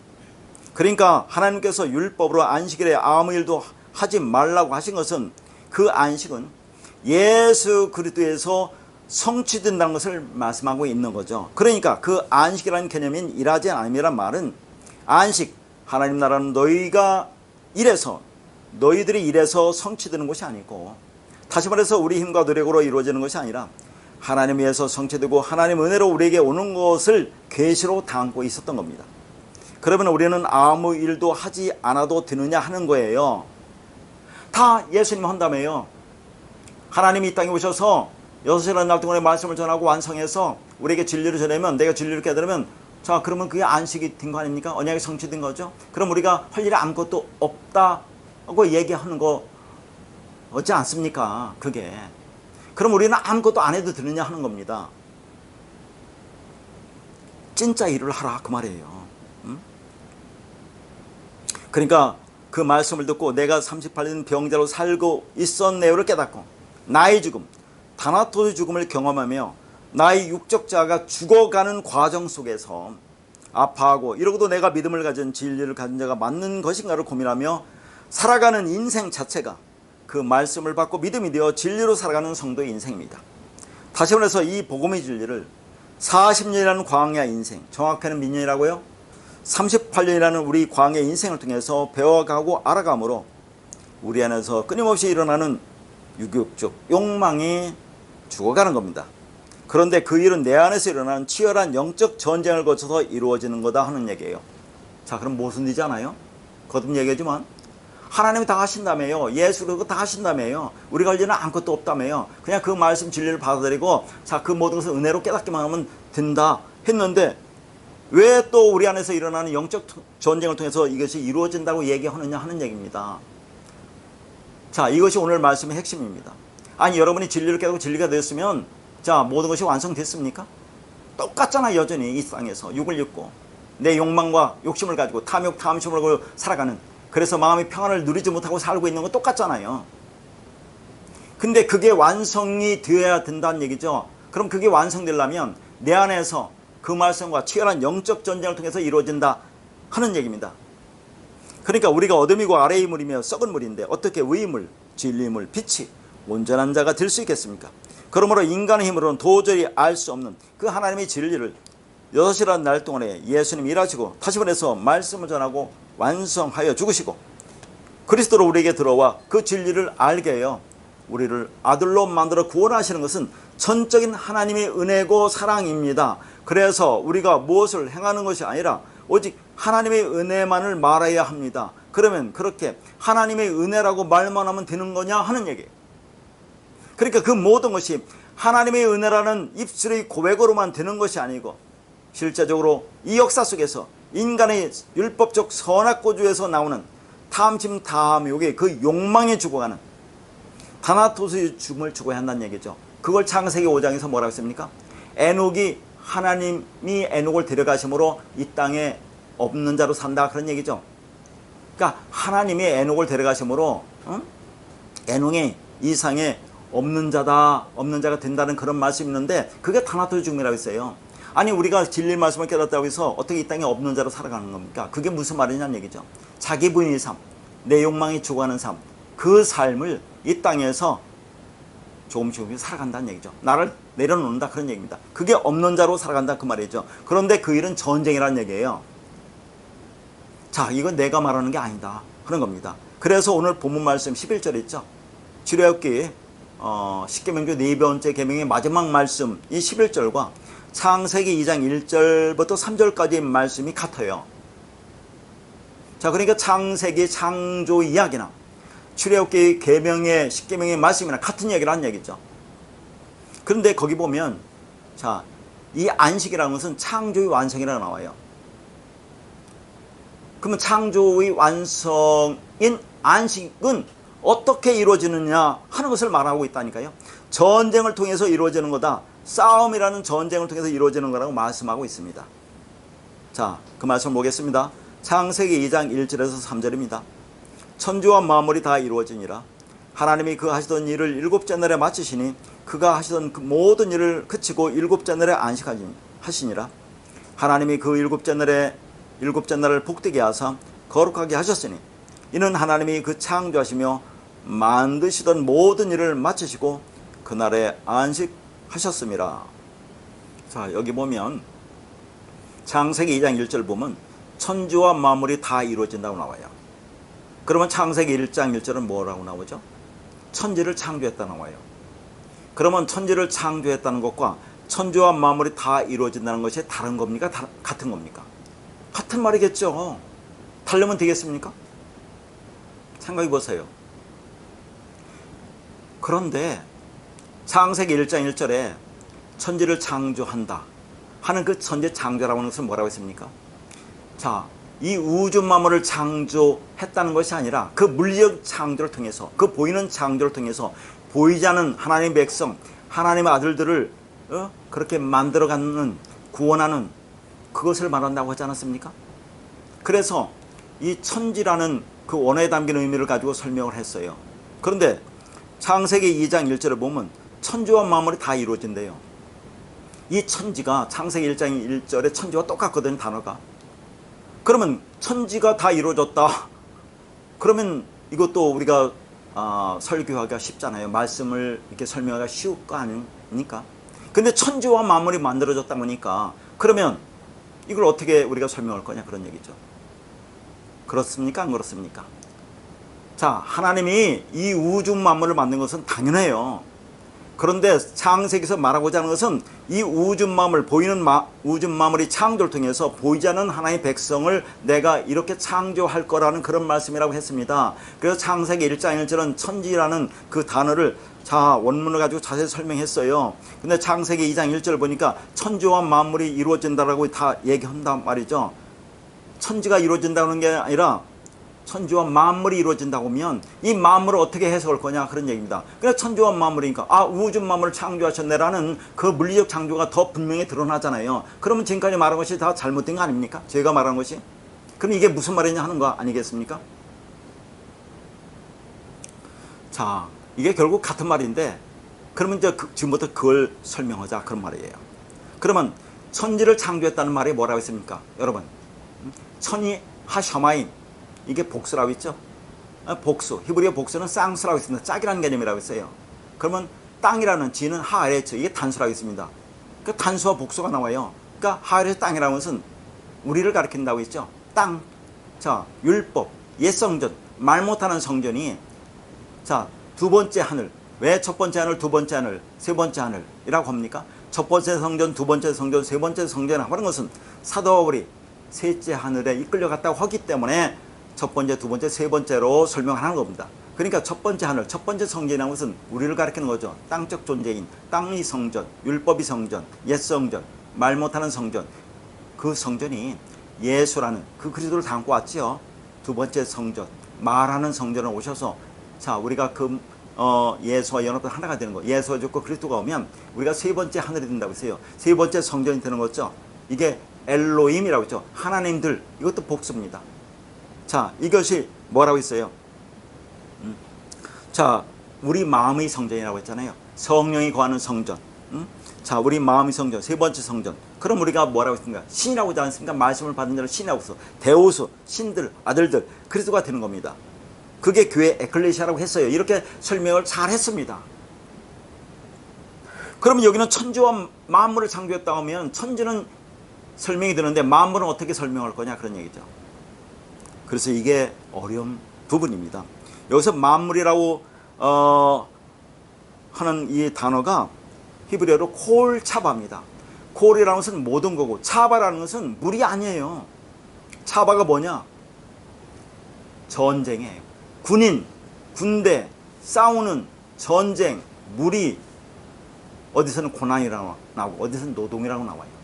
그러니까 하나님께서 율법으로 안식일에 아무 일도 하지 말라고 하신 것은, 그 안식은 예수 그리스도에서 성취된다는 것을 말씀하고 있는 거죠. 그러니까 그 안식이라는 개념인 일하지 않음이란 말은, 안식, 하나님 나라는 너희들이 일해서 성취되는 것이 아니고, 다시 말해서 우리 힘과 노력으로 이루어지는 것이 아니라 하나님 위해서 성취되고 하나님 은혜로 우리에게 오는 것을 계시로 담고 있었던 겁니다. 그러면 우리는 아무 일도 하지 않아도 되느냐 하는 거예요. 다 예수님 한다며요. 하나님이 이 땅에 오셔서 6시라는 날 동안에 말씀을 전하고 완성해서 우리에게 진리를 전하면, 내가 진리를 깨달으면, 그러면 그게 안식이 된 거 아닙니까? 언약이 성취된 거죠. 그럼 우리가 할 일이 아무것도 없다고 얘기하는 거 어찌 않습니까? 그게. 그럼 우리는 아무것도 안 해도 되느냐 하는 겁니다. 진짜 일을 하라 그 말이에요. 그러니까 그 말씀을 듣고 내가 38년 병자로 살고 있었네요를 깨닫고, 나의 죽음, 다나토의 죽음을 경험하며 나의 육적자가 죽어가는 과정 속에서 아파하고, 이러고도 내가 믿음을 가진, 진리를 가진 자가 맞는 것인가를 고민하며 살아가는 인생 자체가 그 말씀을 받고 믿음이 되어 진리로 살아가는 성도의 인생입니다. 다시 말해서 이 복음의 진리를 40년이라는 광야 인생, 정확히는 몇 년이라고요? 38년이라는 우리 광야 인생을 통해서 배워가고 알아감으로 우리 안에서 끊임없이 일어나는 유교적 욕망이 죽어가는 겁니다. 그런데 그 일은 내 안에서 일어나는 치열한 영적 전쟁을 거쳐서 이루어지는 거다 하는 얘기예요. 그럼 무슨 일이잖아요? 거듭 얘기하지만 하나님이 다 하신다며요. 예수로 그거 다 하신다며요. 우리가 할 일은 아무것도 없다며요. 그냥 그 말씀 진리를 받아들이고 자, 그 모든 것을 은혜로 깨닫기만 하면 된다 했는데 왜 또 우리 안에서 일어나는 영적 전쟁을 통해서 이것이 이루어진다고 얘기하느냐 하는 얘기입니다. 자, 이것이 오늘 말씀의 핵심입니다. 아니, 여러분이 진리를 깨닫고 진리가 되었으면 자, 모든 것이 완성됐습니까? 똑같잖아. 여전히 이 땅에서 육을 입고 내 욕망과 욕심을 가지고 탐욕, 탐심을 가지고 살아가는, 그래서 마음의 평안을 누리지 못하고 살고 있는 건 똑같잖아요. 근데 그게 완성이 되어야 된다는 얘기죠. 그럼 그게 완성되려면 내 안에서 그 말씀과 치열한 영적 전쟁을 통해서 이루어진다 하는 얘기입니다. 그러니까 우리가 어둠이고 아래의 물이며 썩은 물인데 어떻게 의의 물, 진리의 물, 빛이 온전한 자가 될 수 있겠습니까? 그러므로 인간의 힘으로는 도저히 알 수 없는 그 하나님의 진리를 6이라는 날 동안에 예수님이 일하시고 다시 보내서 말씀을 전하고 완성하여 죽으시고 그리스도로 우리에게 들어와 그 진리를 알게 해요 우리를 아들로 만들어 구원하시는 것은 전적인 하나님의 은혜고 사랑입니다. 그래서 우리가 무엇을 행하는 것이 아니라 오직 하나님의 은혜만을 말해야 합니다. 그러면 그렇게 하나님의 은혜라고 말만 하면 되는 거냐 하는 얘기예요. 그러니까 그 모든 것이 하나님의 은혜라는 입술의 고백으로만 되는 것이 아니고 실제적으로 이 역사 속에서 인간의 율법적 선악고주에서 나오는 탐심, 탐욕의 그 욕망에 죽어가는 다나토스의 죽음을 죽어야 한다는 얘기죠. 그걸 창세기 5장에서 뭐라고 했습니까? 에녹이 하나님이 에녹을 데려가심으로 이 땅에 없는 자로 산다 그런 얘기죠. 그러니까 하나님이 에녹을 데려가심으로 에녹이 이 상에 없는 자가 된다는 그런 말씀이 있는데 그게 다나토스 죽음이라고 했어요. 아니, 우리가 진리 말씀을 깨닫다고 해서 어떻게 이 땅에 없는 자로 살아가는 겁니까? 그게 무슨 말이냐는 얘기죠. 자기 부인의 삶, 내 욕망이 죽어가는 삶, 그 삶을 이 땅에서 조금씩 살아간다는 얘기죠. 나를 내려놓는다 그런 얘기입니다. 그게 없는 자로 살아간다 그 말이죠. 그런데 그 일은 전쟁이라는 얘기예요. 자, 이건 내가 말하는 게 아니다 그런 겁니다. 그래서 오늘 본문 말씀 11절 있죠. 출애굽기 십계명주 4번째 계명의 마지막 말씀 이 11절과 창세기 2장 1절부터 3절까지의 말씀이 같아요. 자, 그러니까 창세기 창조 이야기나 출애굽기 계명의 십계명의 말씀이나 같은 얘기를 한 얘기죠. 그런데 거기 보면 자, 이 안식이라는 것은 창조의 완성이라고 나와요. 그러면 창조의 완성인 안식은 어떻게 이루어지느냐 하는 것을 말하고 있다니까요. 전쟁을 통해서 이루어지는 거다. 싸움이라는 전쟁을 통해서 이루어지는 거라고 말씀하고 있습니다. 자, 그 말씀 보겠습니다. 창세기 2장 1절에서 3절입니다. 천지와 만물이 다 이루어지니라. 하나님이 그 하시던 일을 7째 날에 마치시니 그가 하시던 그 모든 일을 그치고 7째 날에 안식하시니라. 하나님이 그 7째 날을 복되게 하사 거룩하게 하셨으니 이는 하나님이 그 창조하시며 만드시던 모든 일을 마치시고 그날에 안식하셨음이라. 자, 여기 보면 창세기 2장 1절 보면 천지와 만물이 다 이루어진다고 나와요. 그러면 창세기 1장 1절은 뭐라고 나오죠? 천지를 창조했다 나와요. 그러면 천지를 창조했다는 것과 천지와 만물이 다 이루어진다는 것이 다른 겁니까? 같은 겁니까? 같은 말이겠죠. 다르면 되겠습니까? 생각해 보세요. 그런데 창세기 1장 1절에 천지를 창조한다 하는 그 천지 창조라고 하는 것은 뭐라고 했습니까? 자, 이 우주 만물을 창조했다는 것이 아니라 그 물리적 창조를 통해서, 그 보이는 창조를 통해서 보이지 않는 하나님의 백성, 하나님의 아들들을 그렇게 만들어가는, 구원하는 그것을 말한다고 하지 않았습니까? 그래서 이 천지라는 그 원어에 담긴 의미를 가지고 설명을 했어요. 그런데 창세기 2장 1절을 보면 천지와 만물이 다 이루어진대요. 이 천지가 창세기 1장 1절에 천지와 똑같거든요, 단어가. 그러면 천지가 다 이루어졌다. 그러면 이것도 우리가 설교하기가 쉽잖아요. 말씀을 이렇게 설명하기가 쉬울 거 아닙니까? 근데 천지와 만물이 만들어졌다 보니까 그러면 이걸 어떻게 우리가 설명할 거냐 그런 얘기죠. 그렇습니까? 안 그렇습니까? 자, 하나님이 이 우주 만물을 만든 것은 당연해요. 그런데 창세기에서 말하고자 하는 것은 이 우주만물, 보이는 우주만물이 창조를 통해서 보이지 않는 하나님의 백성을 내가 이렇게 창조할 거라는 그런 말씀이라고 했습니다. 그래서 창세기 1장 1절은 천지라는 그 단어를 원문을 가지고 자세히 설명했어요. 근데 창세기 2장 1절 보니까 천지와 만물이 이루어진다라고 다 얘기한단 말이죠. 천지가 이루어진다는 게 아니라 천지와 만물이 이루어진다고 하면 이 만물을 어떻게 해석할 거냐 그런 얘기입니다. 그래서 천지와 만물이니까 우주 만물을 창조하셨네라는 그 물리적 창조가 더 분명히 드러나잖아요. 그러면 지금까지 말한 것이 다 잘못된 거 아닙니까? 제가 말한 것이. 그럼 이게 무슨 말이냐 하는 거 아니겠습니까? 자, 이게 결국 같은 말인데 그러면 이제 지금부터 그걸 설명하자 그런 말이에요. 그러면 천지를 창조했다는 말이 뭐라고 했습니까? 여러분, 천이 하샤마임, 이게 복수라고 있죠. 복수, 히브리어 복수는 쌍수라고 있습니다. 짝이라는 개념이라고 있어요. 그러면 땅이라는 지는 하아레츠, 이게 단수라고 있습니다. 그 단수와 복수가 나와요. 그러니까 하아레츠 땅이라는 것은 우리를 가리킨다고 했죠. 땅, 자, 율법, 옛성전, 말 못하는 성전이 두 번째 하늘. 왜 첫 번째 하늘, 두 번째 하늘, 세 번째 하늘이라고 합니까? 첫 번째 성전, 두 번째 성전, 세 번째 성전을 하는 것은 사도 바울이 셋째 하늘에 이끌려갔다고 하기 때문에 첫 번째, 두 번째, 세 번째로 설명하는 겁니다. 그러니까 첫 번째 하늘, 첫 번째 성전이라는 것은 우리를 가리키는 거죠. 땅적 존재인, 땅의 성전, 율법의 성전, 옛 성전, 말 못하는 성전. 그 성전이 예수라는 그 그리스도를 담고 왔지요. 두 번째 성전, 말하는 성전을 오셔서 우리가 그 예수와 연합도 하나가 되는 거. 예수가 죽고 그리스도가 오면 우리가 세 번째 하늘이 된다고 했어요. 세 번째 성전이 되는 거죠. 이게 엘로힘이라고 했죠. 하나님들. 이것도 복수입니다. 이것이 뭐라고 했어요? 우리 마음의 성전이라고 했잖아요. 성령이 거하는 성전. 우리 마음의 성전, 세 번째 성전. 그럼 우리가 뭐라고 했습니까? 신이라고 하지 않습니까? 말씀을 받은 자를 신이라고 해서 데오스, 신들, 아들들, 그리스도가 되는 겁니다. 그게 교회 에클레시아라고 했어요. 이렇게 설명을 잘 했습니다. 그러면 여기는 천지와 만물을 창조했다고 하면 천지는 설명이 되는데 만물은 어떻게 설명할 거냐 그런 얘기죠. 그래서 이게 어려운 부분입니다. 여기서 만물이라고 하는 이 단어가 히브리어로 콜 차바입니다. 콜이라는 것은 모든 거고 차바라는 것은 물이 아니에요. 차바가 뭐냐? 전쟁이에요. 군인, 군대, 싸우는 전쟁, 무리, 어디서는 고난이라고 나오고 어디서는 노동이라고 나와요.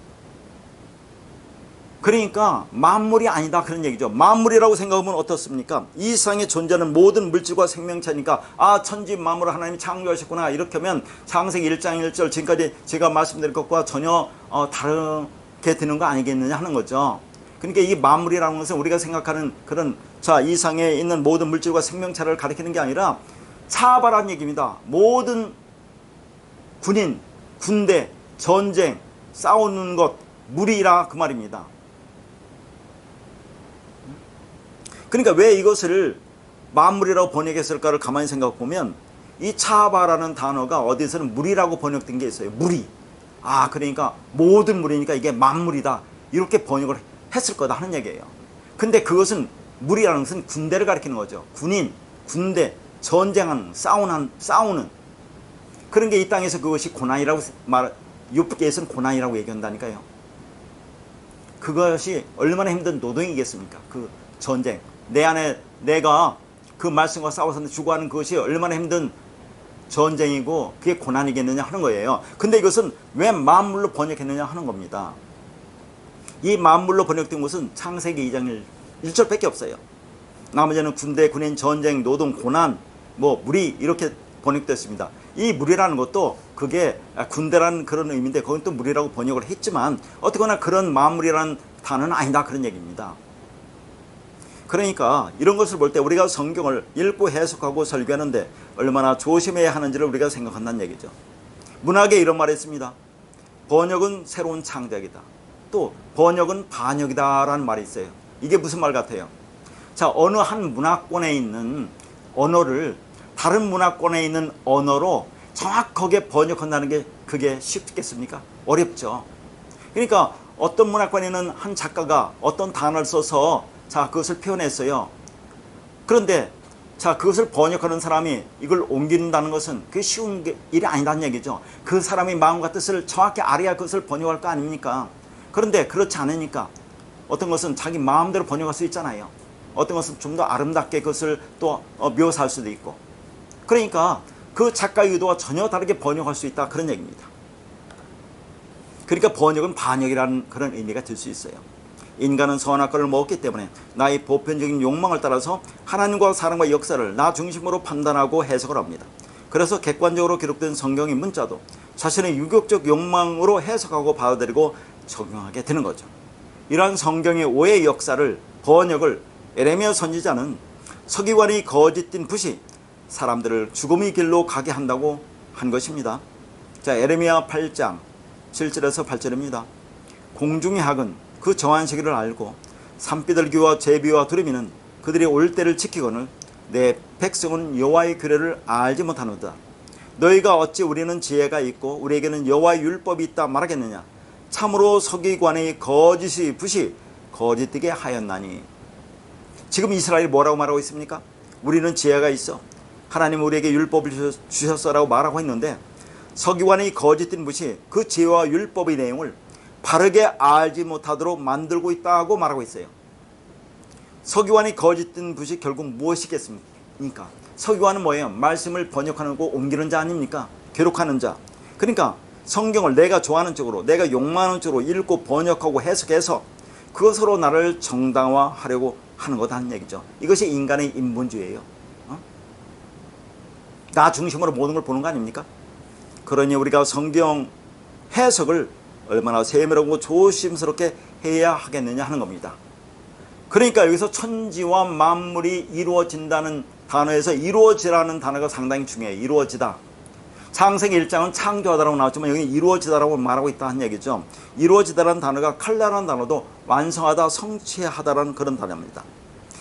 그러니까 만물이 아니다 그런 얘기죠. 만물이라고 생각하면 어떻습니까? 이 세상에 존재하는 모든 물질과 생명체니까 천지 만물을 하나님이 창조하셨구나 이렇게 하면 창세기 1장 1절 지금까지 제가 말씀드린 것과 전혀 다르게 되는 거 아니겠느냐 하는 거죠. 그러니까 이 만물이라는 것은 우리가 생각하는 그런 이 상에 있는 모든 물질과 생명체를 가리키는 게 아니라 차바라는 얘기입니다. 모든 군인, 군대, 전쟁, 싸우는 것, 무리라 그 말입니다. 그러니까 왜 이것을 만물이라고 번역했을까를 가만히 생각해 보면 이 차바라는 단어가 어디서는 무리라고 번역된 게 있어요. 무리. 그러니까 모든 무리니까 이게 만물이다. 이렇게 번역을 했을 거다 하는 얘기예요. 근데 그것은 무리라는 것은 군대를 가리키는 거죠. 군인, 군대, 전쟁하는, 싸우는 그런 게 이 땅에서 그것이 고난이라고 욥기에서는 고난이라고 얘기한다니까요. 그것이 얼마나 힘든 노동이겠습니까? 그 전쟁. 내 안에 내가 그 말씀과 싸워서 죽어가는 그것이 얼마나 힘든 전쟁이고 그게 고난이겠느냐 하는 거예요. 근데 이것은 왜 만물로 번역했느냐 하는 겁니다. 이 만물로 번역된 것은 창세기 2장 1절밖에 없어요. 나머지는 군대, 군인, 전쟁, 노동, 고난, 무리 이렇게 번역됐습니다. 이 무리라는 것도 그게 군대라는 그런 의미인데 거긴 또 무리라고 번역을 했지만 어떻거나 그런 만물이라는 단어는 아니다 그런 얘기입니다. 그러니까 이런 것을 볼 때 우리가 성경을 읽고 해석하고 설교하는데 얼마나 조심해야 하는지를 우리가 생각한다는 얘기죠. 문학에 이런 말이 있습니다. 번역은 새로운 창작이다. 또 번역은 반역이다 라는 말이 있어요. 이게 무슨 말 같아요? 어느 한 문화권에 있는 언어를 다른 문화권에 있는 언어로 정확하게 번역한다는 게 그게 쉽겠습니까? 어렵죠. 그러니까 어떤 문화권에 있는 한 작가가 어떤 단어를 써서 그것을 표현했어요. 그런데 자, 그것을 번역하는 사람이 이걸 옮긴다는 것은 그게 쉬운 일이 아니다는 얘기죠. 그 사람의 마음과 뜻을 정확히 알아야 그것을 번역할 거 아닙니까? 그런데 그렇지 않으니까 어떤 것은 자기 마음대로 번역할 수 있잖아요. 어떤 것은 좀 더 아름답게 그것을 또 묘사할 수도 있고. 그러니까 그 작가의 의도와 전혀 다르게 번역할 수 있다, 그런 얘기입니다. 그러니까 번역은 반역이라는 그런 의미가 들 수 있어요. 인간은 선악과를 먹었기 때문에 나의 보편적인 욕망을 따라서 하나님과 사람과 역사를 나 중심으로 판단하고 해석을 합니다. 그래서 객관적으로 기록된 성경의 문자도 자신의 유격적 욕망으로 해석하고 받아들이고 적용하게 되는 거죠. 이러한 성경의 오해의 역사를, 번역을 에레미야 선지자는 서기관이 거짓된 붓이 사람들을 죽음의 길로 가게 한다고 한 것입니다. 자, 에레미야 8장 7절에서 8절입니다. 공중의 학은 그 정한 시기를 알고 산비둘기와 제비와 두루미는 그들이 올 때를 지키거늘 내 백성은 여호와의 규례를 알지 못하노다. 너희가 어찌 우리는 지혜가 있고 우리에게는 여호와의 율법이 있다 말하겠느냐. 참으로 서기관의 거짓의 붓이 거짓되게 하였나니. 지금 이스라엘이 뭐라고 말하고 있습니까? 우리는 지혜가 있어, 하나님 우리에게 율법을 주셨어라고 말하고 있는데, 서기관의 거짓된 붓이 그 지혜와 율법의 내용을 바르게 알지 못하도록 만들고 있다고 말하고 있어요. 서기관의 거짓된 붓이 결국 무엇이겠습니까? 서기관은 뭐예요? 말씀을 번역하는 거 옮기는 자 아닙니까? 기록하는 자. 그러니까 성경을 내가 좋아하는 쪽으로, 내가 욕망하는 쪽으로 읽고 번역하고 해석해서 그것으로 나를 정당화하려고 하는 거다는 얘기죠. 이것이 인간의 인본주의예요. 나 중심으로 모든 걸 보는 거 아닙니까? 그러니 우리가 성경 해석을 얼마나 세밀하고 조심스럽게 해야 하겠느냐 하는 겁니다. 그러니까 여기서 천지와 만물이 이루어진다는 단어에서 이루어지라는 단어가 상당히 중요해요. 이루어지다. 창세기 1장은 창조하다라고 나왔지만 여기 이루어지다라고 말하고 있다는 얘기죠. 이루어지다라는 단어가 칼라라는 단어도 완성하다, 성취하다라는 그런 단어입니다.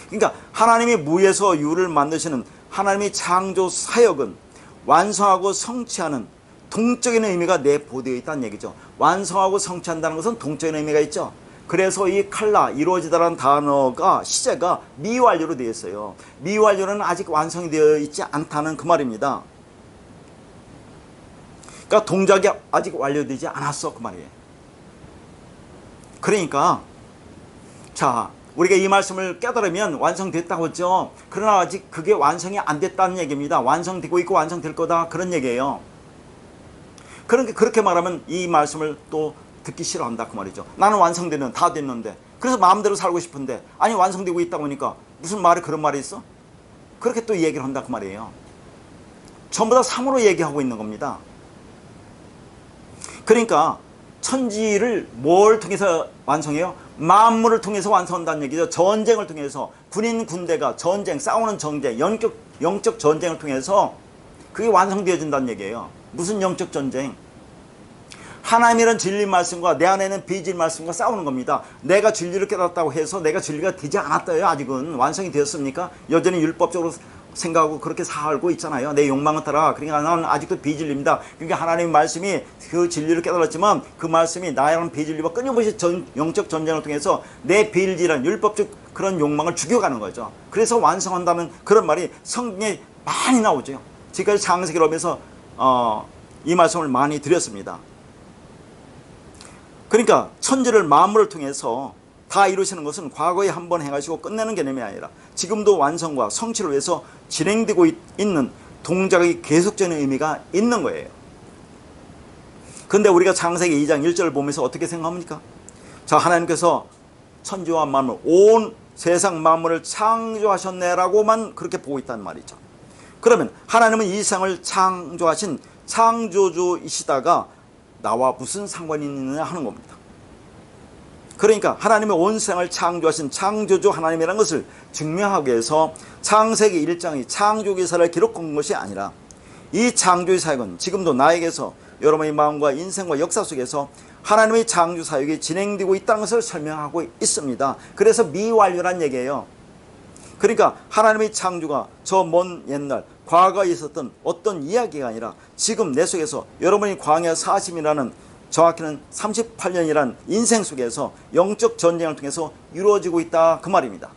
그러니까 하나님이 무에서 유를 만드시는 하나님의 창조 사역은 완성하고 성취하는 동적인 의미가 내포되어 있다는 얘기죠. 완성하고 성취한다는 것은 동적인 의미가 있죠. 그래서 이 칼라, 이루어지다라는 단어가 시제가 미완료로 되어 있어요. 미완료는 아직 완성이 되어 있지 않다는 그 말입니다. 그러니까 동작이 아직 완료되지 않았어, 그 말이에요. 그러니까 자, 우리가 이 말씀을 깨달으면 완성됐다고 했죠. 그러나 아직 그게 완성이 안 됐다는 얘기입니다. 완성되고 있고 완성될 거다, 그런 얘기예요. 그렇게 말하면 이 말씀을 또 듣기 싫어한다, 그 말이죠. 나는 완성되는, 다 됐는데, 그래서 마음대로 살고 싶은데, 아니 완성되고 있다고 하니까 무슨 말이 그런 말이 있어? 그렇게 또 얘기를 한다, 그 말이에요. 전부 다 삼으로 얘기하고 있는 겁니다. 그러니까 천지를 뭘 통해서 완성해요? 만물을 통해서 완성한다는 얘기죠. 전쟁을 통해서, 군인 군대가 전쟁, 싸우는 전쟁, 영적 전쟁을 통해서 그게 완성되어진다는 얘기예요. 무슨 영적 전쟁? 하나님이란 진리 말씀과 내 안에 있는 비진 말씀과 싸우는 겁니다. 내가 진리를 깨닫다고 해서 내가 진리가 되지 않았다요. 아직은 완성이 되었습니까? 여전히 율법적으로 생각하고 그렇게 살고 있잖아요. 내 욕망을 따라. 그러니까 나는 아직도 비진리입니다. 그러니까 하나님의 말씀이 그 진리를 깨달았지만 그 말씀이 나라는 비진리와 끊임없이 영적 전쟁을 통해서 내 비진리란 율법적 그런 욕망을 죽여가는 거죠. 그래서 완성한다는 그런 말이 성경에 많이 나오죠. 지금까지 창세기를 하면서 이 말씀을 많이 드렸습니다. 그러니까 천지를 만물을 통해서 다 이루시는 것은 과거에 한번 행하시고 끝내는 개념이 아니라 지금도 완성과 성취를 위해서 진행되고 있는 동작의 계속적인 의미가 있는 거예요. 그런데 우리가 창세기 2장 1절을 보면서 어떻게 생각합니까? 자, 하나님께서 천지와 만물, 온 세상 만물을 창조하셨네라고만 그렇게 보고 있다는 말이죠. 그러면 하나님은 이 세상을 창조하신 창조주이시다가 나와 무슨 상관이 있느냐 하는 겁니다. 그러니까 하나님의 온 세상을 창조하신 창조주 하나님이라는 것을 증명하기 위해서 창세기 1장의 창조 기사를 기록한 것이 아니라 이 창조의 사역은 지금도 나에게서 여러분의 마음과 인생과 역사 속에서 하나님의 창조 사역이 진행되고 있다는 것을 설명하고 있습니다. 그래서 미완료란 얘기예요. 그러니까 하나님의 창조가 저 먼 옛날 과거에 있었던 어떤 이야기가 아니라 지금 내 속에서 여러분이 광야 40이라는 정확히는 38년이라는 인생 속에서 영적 전쟁을 통해서 이루어지고 있다, 그 말입니다.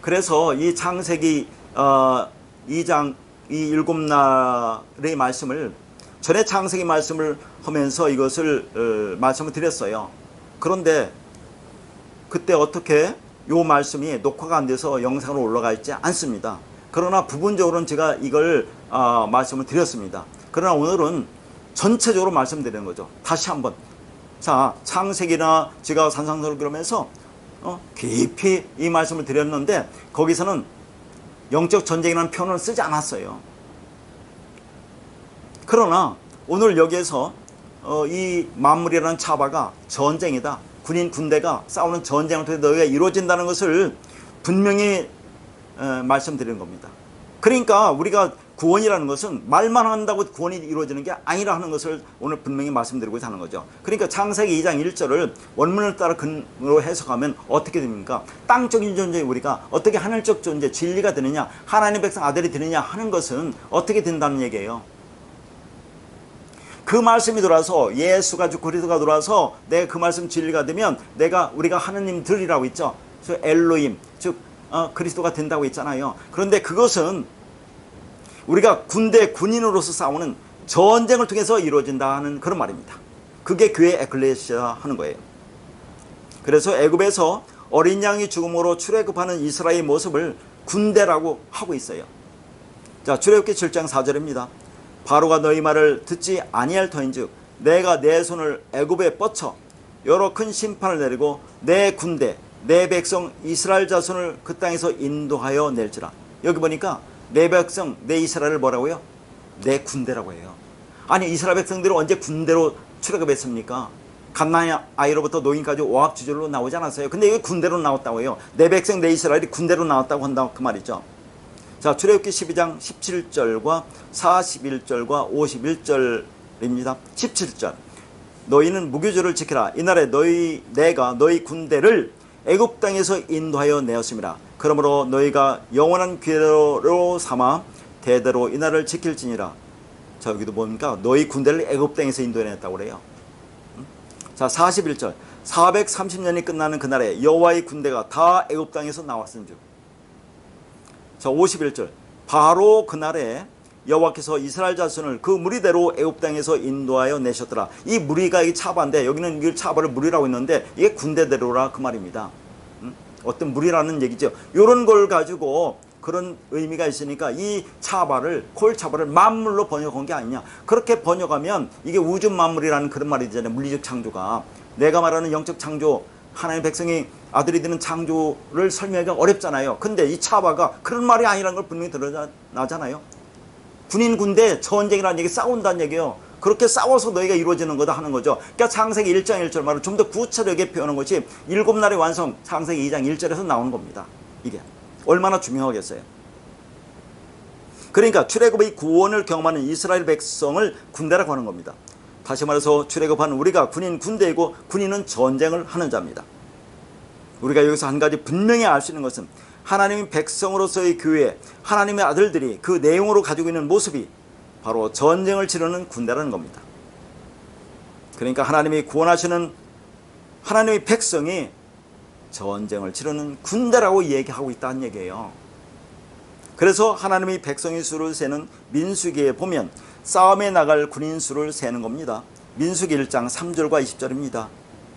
그래서 이 창세기 2장 이 일곱 날의 말씀을 전에 창세기 말씀을 하면서 이것을 말씀을 드렸어요. 그런데 그때 어떻게 이 말씀이 녹화가 안 돼서 영상으로 올라가 있지 않습니다. 그러나 부분적으로는 제가 이걸 말씀을 드렸습니다. 그러나 오늘은 전체적으로 말씀드리는 거죠. 다시 한번. 자, 창세기나 제가 산상수를 그러면서 깊이 이 말씀을 드렸는데 거기서는 영적 전쟁이라는 표현을 쓰지 않았어요. 그러나 오늘 여기에서 이 만물이라는 차바가 전쟁이다. 군인 군대가 싸우는 전쟁을 통해 너희가 이루어진다는 것을 분명히 말씀드리는 겁니다. 그러니까 우리가 구원이라는 것은 말만 한다고 구원이 이루어지는 게 아니라 하는 것을 오늘 분명히 말씀드리고자 하는 거죠. 그러니까 창세기 2장 1절을 원문을 따라 근거로 해석하면 어떻게 됩니까? 땅적인 존재의 우리가 어떻게 하늘적 존재, 진리가 되느냐, 하나님의 백성 아들이 되느냐 하는 것은 어떻게 된다는 얘기예요. 그 말씀이 돌아서 예수가 주 그리스도가 돌아서 내가 그 말씀 진리가 되면 우리가 하느님들이라고 있죠. 즉 엘로힘, 즉 그리스도가 된다고 했잖아요. 그런데 그것은 우리가 군인으로서 싸우는 전쟁을 통해서 이루어진다는 그런 말입니다. 그게 교회 에클레시아 하는 거예요. 그래서 애굽에서 어린 양이 죽음으로 출애굽하는 이스라엘의 모습을 군대라고 하고 있어요. 자, 출애굽기 7장 4절입니다. 바로가 너희 말을 듣지 아니할 터인즉 내가 내 손을 애굽에 뻗쳐 여러 큰 심판을 내리고 내 군대 내 백성 이스라엘 자손을 그 땅에서 인도하여 낼지라. 여기 보니까 내 백성 내 이스라엘을 뭐라고요? 내 군대라고 해요. 아니 이스라엘 백성들은 언제 군대로 출애굽했습니까? 갓난의 아이로부터 노인까지 오합지졸로 나오지 않았어요. 근데 이게 군대로 나왔다고 해요. 내 백성 내 이스라엘이 군대로 나왔다고 한다 그 말이죠. 자, 출애굽기 12장 17절과 41절과 51절입니다. 17절. 너희는 무교절을 지키라. 이날에 내가 너희 군대를 애굽 땅에서 인도하여 내었습니다. 그러므로 너희가 영원한 기회로 삼아 대대로 이날을 지킬지니라. 자, 여기도 뭡니까? 너희 군대를 애굽 땅에서 인도해냈다고 그래요. 자, 41절. 430년이 끝나는 그날에 여호와의 군대가 다 애굽 땅에서 나왔은즉. 자, 51절. 바로 그날에 여호와께서 이스라엘 자손을 그 무리대로 애굽 땅에서 인도하여 내셨더라. 이 무리가 이 차바인데 여기는 이 차바를 무리라고 했는데 이게 군대대로라 그 말입니다. 어떤 무리라는 얘기죠. 이런 걸 가지고 그런 의미가 있으니까 이 차바를 콜 차바를 만물로 번역한 게 아니냐. 그렇게 번역하면 이게 우주 만물이라는 그런 말이잖아요. 물리적 창조가. 내가 말하는 영적 창조, 하나님의 백성이 아들이 되는 창조를 설명하기가 어렵잖아요. 근데 이 차바가 그런 말이 아니라는 걸 분명히 드러나잖아요. 군인 군대 전쟁이라는 얘기, 싸운다는 얘기예요. 그렇게 싸워서 너희가 이루어지는 거다 하는 거죠. 그러니까 창세기 1장 1절 말을 좀 더 구체적이게 표현한 것이 일곱 날의 완성, 창세기 2장 1절에서 나오는 겁니다. 이게 얼마나 중요하겠어요. 그러니까 출애굽의 구원을 경험하는 이스라엘 백성을 군대라고 하는 겁니다. 다시 말해서 출애굽한 우리가 군대이고 군인은 전쟁을 하는 자입니다. 우리가 여기서 한 가지 분명히 알 수 있는 것은 하나님의 백성으로서의 교회, 하나님의 아들들이 그 내용으로 가지고 있는 모습이 바로 전쟁을 치르는 군대라는 겁니다. 그러니까 하나님이 구원하시는 하나님의 백성이 전쟁을 치르는 군대라고 얘기하고 있다는 얘기예요. 그래서 하나님의 백성의 수를 세는 민수기에 보면 싸움에 나갈 군인 수를 세는 겁니다. 민수기 1장 3절과 20절입니다.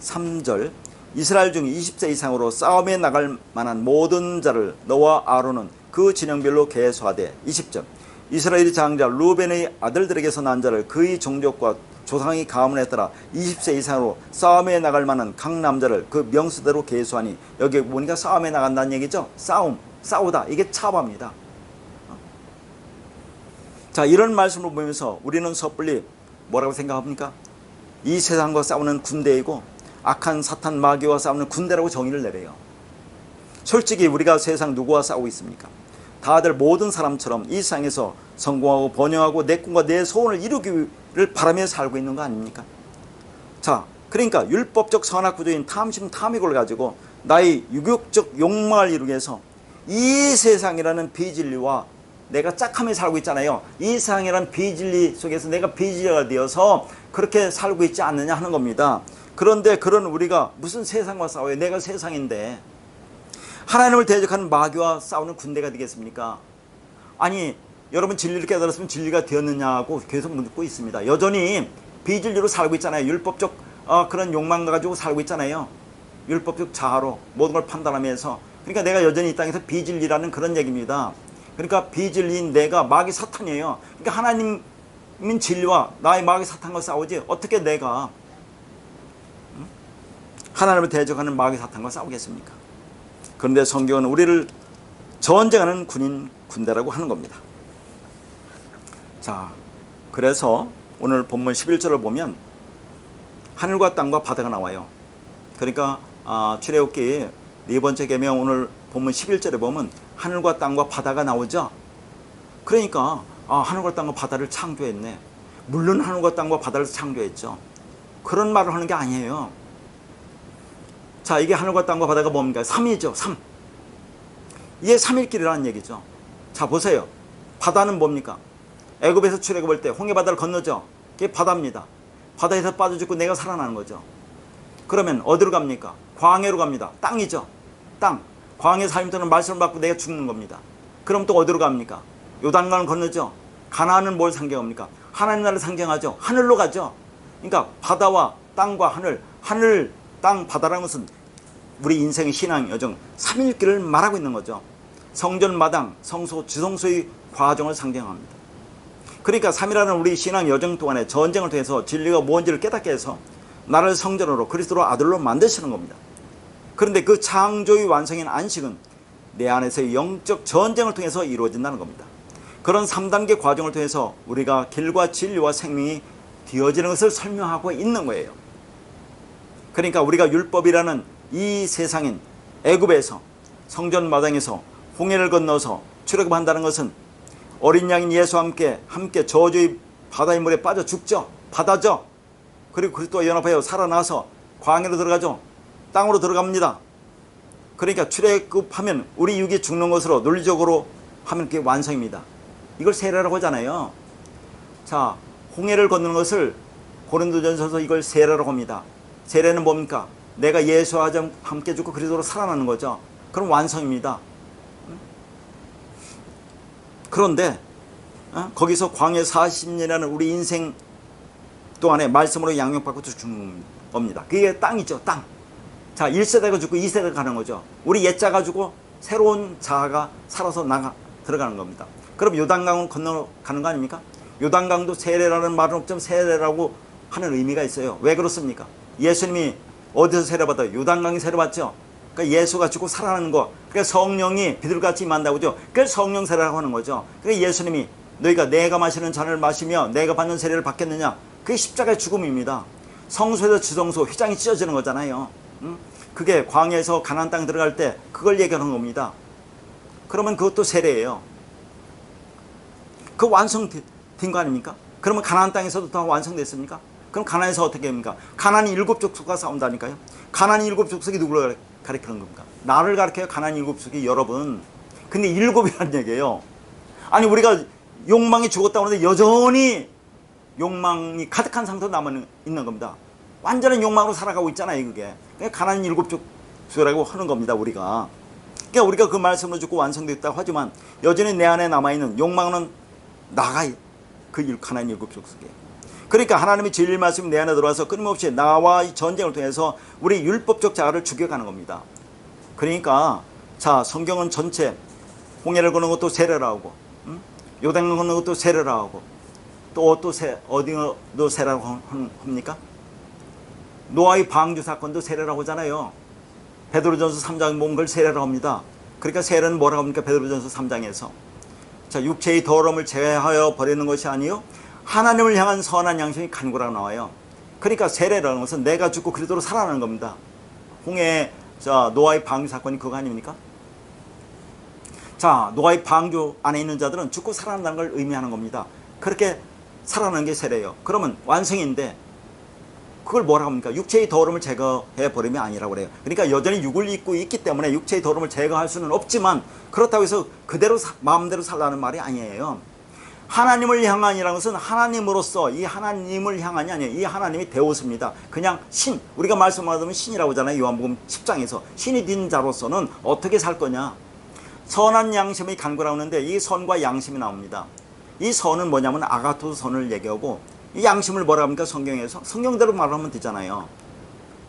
3절. 이스라엘 중 20세 이상으로 싸움에 나갈 만한 모든 자를 너와 아론은 그 진영별로 계수하되. 20절. 이스라엘의 장자 루벤의 아들들에게서 난 자를 그의 종족과 조상이 가문에 따라 20세 이상으로 싸움에 나갈 만한 각 남자를 그 명수대로 계수하니. 여기 보니까 싸움에 나간다는 얘기죠. 싸우다. 이게 차바입니다. 자, 이런 말씀을 보면서 우리는 섣불리 뭐라고 생각합니까? 이 세상과 싸우는 군대이고 악한 사탄 마귀와 싸우는 군대라고 정의를 내려요. 솔직히 우리가 세상 누구와 싸우고 있습니까? 다들 모든 사람처럼 이 세상에서 성공하고 번영하고 내 꿈과 내 소원을 이루기를 바라며 살고 있는 거 아닙니까? 자, 그러니까 율법적 선악구조인 탐심 탐욕을 가지고 나의 유격적 욕망을 이루기 위해서 이 세상이라는 비진리와 내가 짝하며 살고 있잖아요. 이 세상이라는 비진리 속에서 내가 비진리가 되어서 그렇게 살고 있지 않느냐 하는 겁니다. 그런데 그런 우리가 무슨 세상과 싸워요? 내가 세상인데 하나님을 대적하는 마귀와 싸우는 군대가 되겠습니까? 아니, 여러분 진리를 깨달았으면 진리가 되었느냐고 계속 묻고 있습니다. 여전히 비진리로 살고 있잖아요. 율법적 그런 욕망 가지고 살고 있잖아요. 율법적 자아로 모든 걸 판단하면서. 그러니까 내가 여전히 이 땅에서 비진리라는 그런 얘기입니다. 그러니까 비진리인 내가 마귀 사탄이에요. 그러니까 하나님인 진리와 나의 마귀 사탄과 싸우지 어떻게 내가 하나님을 대적하는 마귀 사탄과 싸우겠습니까? 그런데 성경은 우리를 전쟁하는 군대라고 하는 겁니다. 자, 그래서 오늘 본문 11절을 보면 하늘과 땅과 바다가 나와요. 그러니까 출애굽기 네 번째 계명 오늘 본문 11절에 보면 하늘과 땅과 바다가 나오죠. 그러니까 하늘과 땅과 바다를 창조했네. 물론 하늘과 땅과 바다를 창조했죠. 그런 말을 하는 게 아니에요. 자, 이게 하늘과 땅과 바다가 뭡니까? 삼이죠. 삼. 이게 삼일길이라는 얘기죠. 자, 보세요. 바다는 뭡니까? 애굽에서 출애굽할 때 홍해바다를 건너죠. 그게 바다입니다. 바다에서 빠져 죽고 내가 살아나는 거죠. 그러면 어디로 갑니까? 광야로 갑니다. 땅이죠. 땅. 광야 40년 동안 말씀을 받고 내가 죽는 겁니다. 그럼 또 어디로 갑니까? 요단강을 건너죠. 가나안은 뭘 상징합니까? 하나님 나라를 상징하죠. 하늘로 가죠. 그러니까 바다와 땅과 하늘, 땅, 바다라는 것은 우리 인생의 신앙 여정, 삼일길을 말하고 있는 거죠. 성전, 마당, 성소, 지성소의 과정을 상징합니다. 그러니까 삼이라는 우리 신앙 여정 동안에 전쟁을 통해서 진리가 뭔지를 깨닫게 해서 나를 성전으로 그리스도로 아들로 만드시는 겁니다. 그런데 그 창조의 완성인 안식은 내 안에서의 영적 전쟁을 통해서 이루어진다는 겁니다. 그런 3단계 과정을 통해서 우리가 길과 진리와 생명이 되어지는 것을 설명하고 있는 거예요. 그러니까 우리가 율법이라는 이 세상인 애굽에서 성전 마당에서 홍해를 건너서 출애굽한다는 것은 어린 양인 예수와 함께 저주의 바다의 물에 빠져 죽죠. 바다죠. 그리고 그리스도와 연합하여 살아나서 광야로 들어가죠. 땅으로 들어갑니다. 그러니까 출애굽하면 우리 육이 죽는 것으로 논리적으로 하면 그게 완성입니다. 이걸 세례라고 하잖아요. 자, 홍해를 건너는 것을 고린도전서에서 이걸 세례라고 합니다. 세례는 뭡니까? 내가 예수와 함께 죽고 그리스도로 살아나는 거죠. 그럼 완성입니다. 그런데 거기서 광야 40년이라는 우리 인생 동안에 말씀으로 양육받고 죽는 겁니다. 그게 땅이죠. 땅. 자, 1세대가 죽고 2세대가 가는 거죠. 우리 옛자가 죽고 새로운 자아가 살아서 들어가는 겁니다. 그럼 요단강을 건너가는 거 아닙니까? 요단강도 세례라는 말은 없지만 세례라고 하는 의미가 있어요. 왜 그렇습니까? 예수님이 어디서 세례받아요? 요단강이 세례받죠. 그러니까 예수가 죽고 살아나는 거. 그러니까 성령이 비둘기같이 임한다고 하죠. 그래서 성령 세례라고 하는 거죠. 그러니까 예수님이 너희가 내가 마시는 잔을 마시며 내가 받는 세례를 받겠느냐? 그게 십자가의 죽음입니다. 성소에서 지성소 휘장이 찢어지는 거잖아요. 그게 광야에서 가나안 땅 들어갈 때 그걸 얘기하는 겁니다. 그러면 그것도 세례예요. 그 완성된 거 아닙니까? 그러면 가나안 땅에서도 다 완성됐습니까? 그럼 가나안에서 어떻게 합니까? 가나안이 7족속과 싸운다니까요. 가나안이 7족속이 누구를 가리키는 겁니까? 나를 가리켜요. 가나안 7족속이 여러분. 근데 7이라는 얘기예요. 아니 우리가 욕망이 죽었다고 하는데 여전히 욕망이 가득한 상태로 남아있는 겁니다. 완전한 욕망으로 살아가고 있잖아요. 그게 가나안 7족속이라고 하는 겁니다. 우리가. 그러니까 우리가 그 말씀을 듣고 완성됐다고 하지만 여전히 내 안에 남아있는 욕망은 나가 그 가나안 7족속이에요. 그러니까 하나님의 진리 말씀이 내 안에 들어와서 끊임없이 나와 이 전쟁을 통해서 우리 율법적 자아를 죽여가는 겁니다. 그러니까 자, 성경은 전체 홍해를 거는 것도 세례라고 하고 요단강을 거는 것도 세례라고 하고 또 어디도 세례라고 합니까? 노아의 방주 사건도 세례라고 하잖아요. 베드로전서 3장 보면 그걸 세례라고 합니다. 그러니까 세례는 뭐라고 합니까? 베드로전서 3장에서 자, 육체의 더러움을 제하여 버리는 것이 아니요 하나님을 향한 선한 양심이 간구라고 나와요. 그러니까 세례라는 것은 내가 죽고 그리스도로 살아나는 겁니다. 홍해 노아의 방주 사건이 그거 아닙니까? 자, 노아의 방주 안에 있는 자들은 죽고 살아난다는 걸 의미하는 겁니다. 그렇게 살아나는 게 세례예요. 그러면 완성인데 그걸 뭐라고 합니까? 육체의 더러움을 제거해 버림이 아니라고 그래요. 그러니까 여전히 육을 입고 있기 때문에 육체의 더러움을 제거할 수는 없지만 그렇다고 해서 그대로 마음대로 살라는 말이 아니에요. 하나님을 향한이라는 것은 하나님으로서 이 하나님을 향한이 아니에요. 이 하나님이 되었습니다. 그냥 신, 우리가 말씀하면 신이라고 하잖아요. 요한복음 10장에서 신이 된 자로서는 어떻게 살 거냐. 선한 양심이 간구라고 하는데 이 선과 양심이 나옵니다. 이 선은 뭐냐면 아가토스 선을 얘기하고 이 양심을 뭐라고 합니까? 성경에서 성경대로 말하면 되잖아요.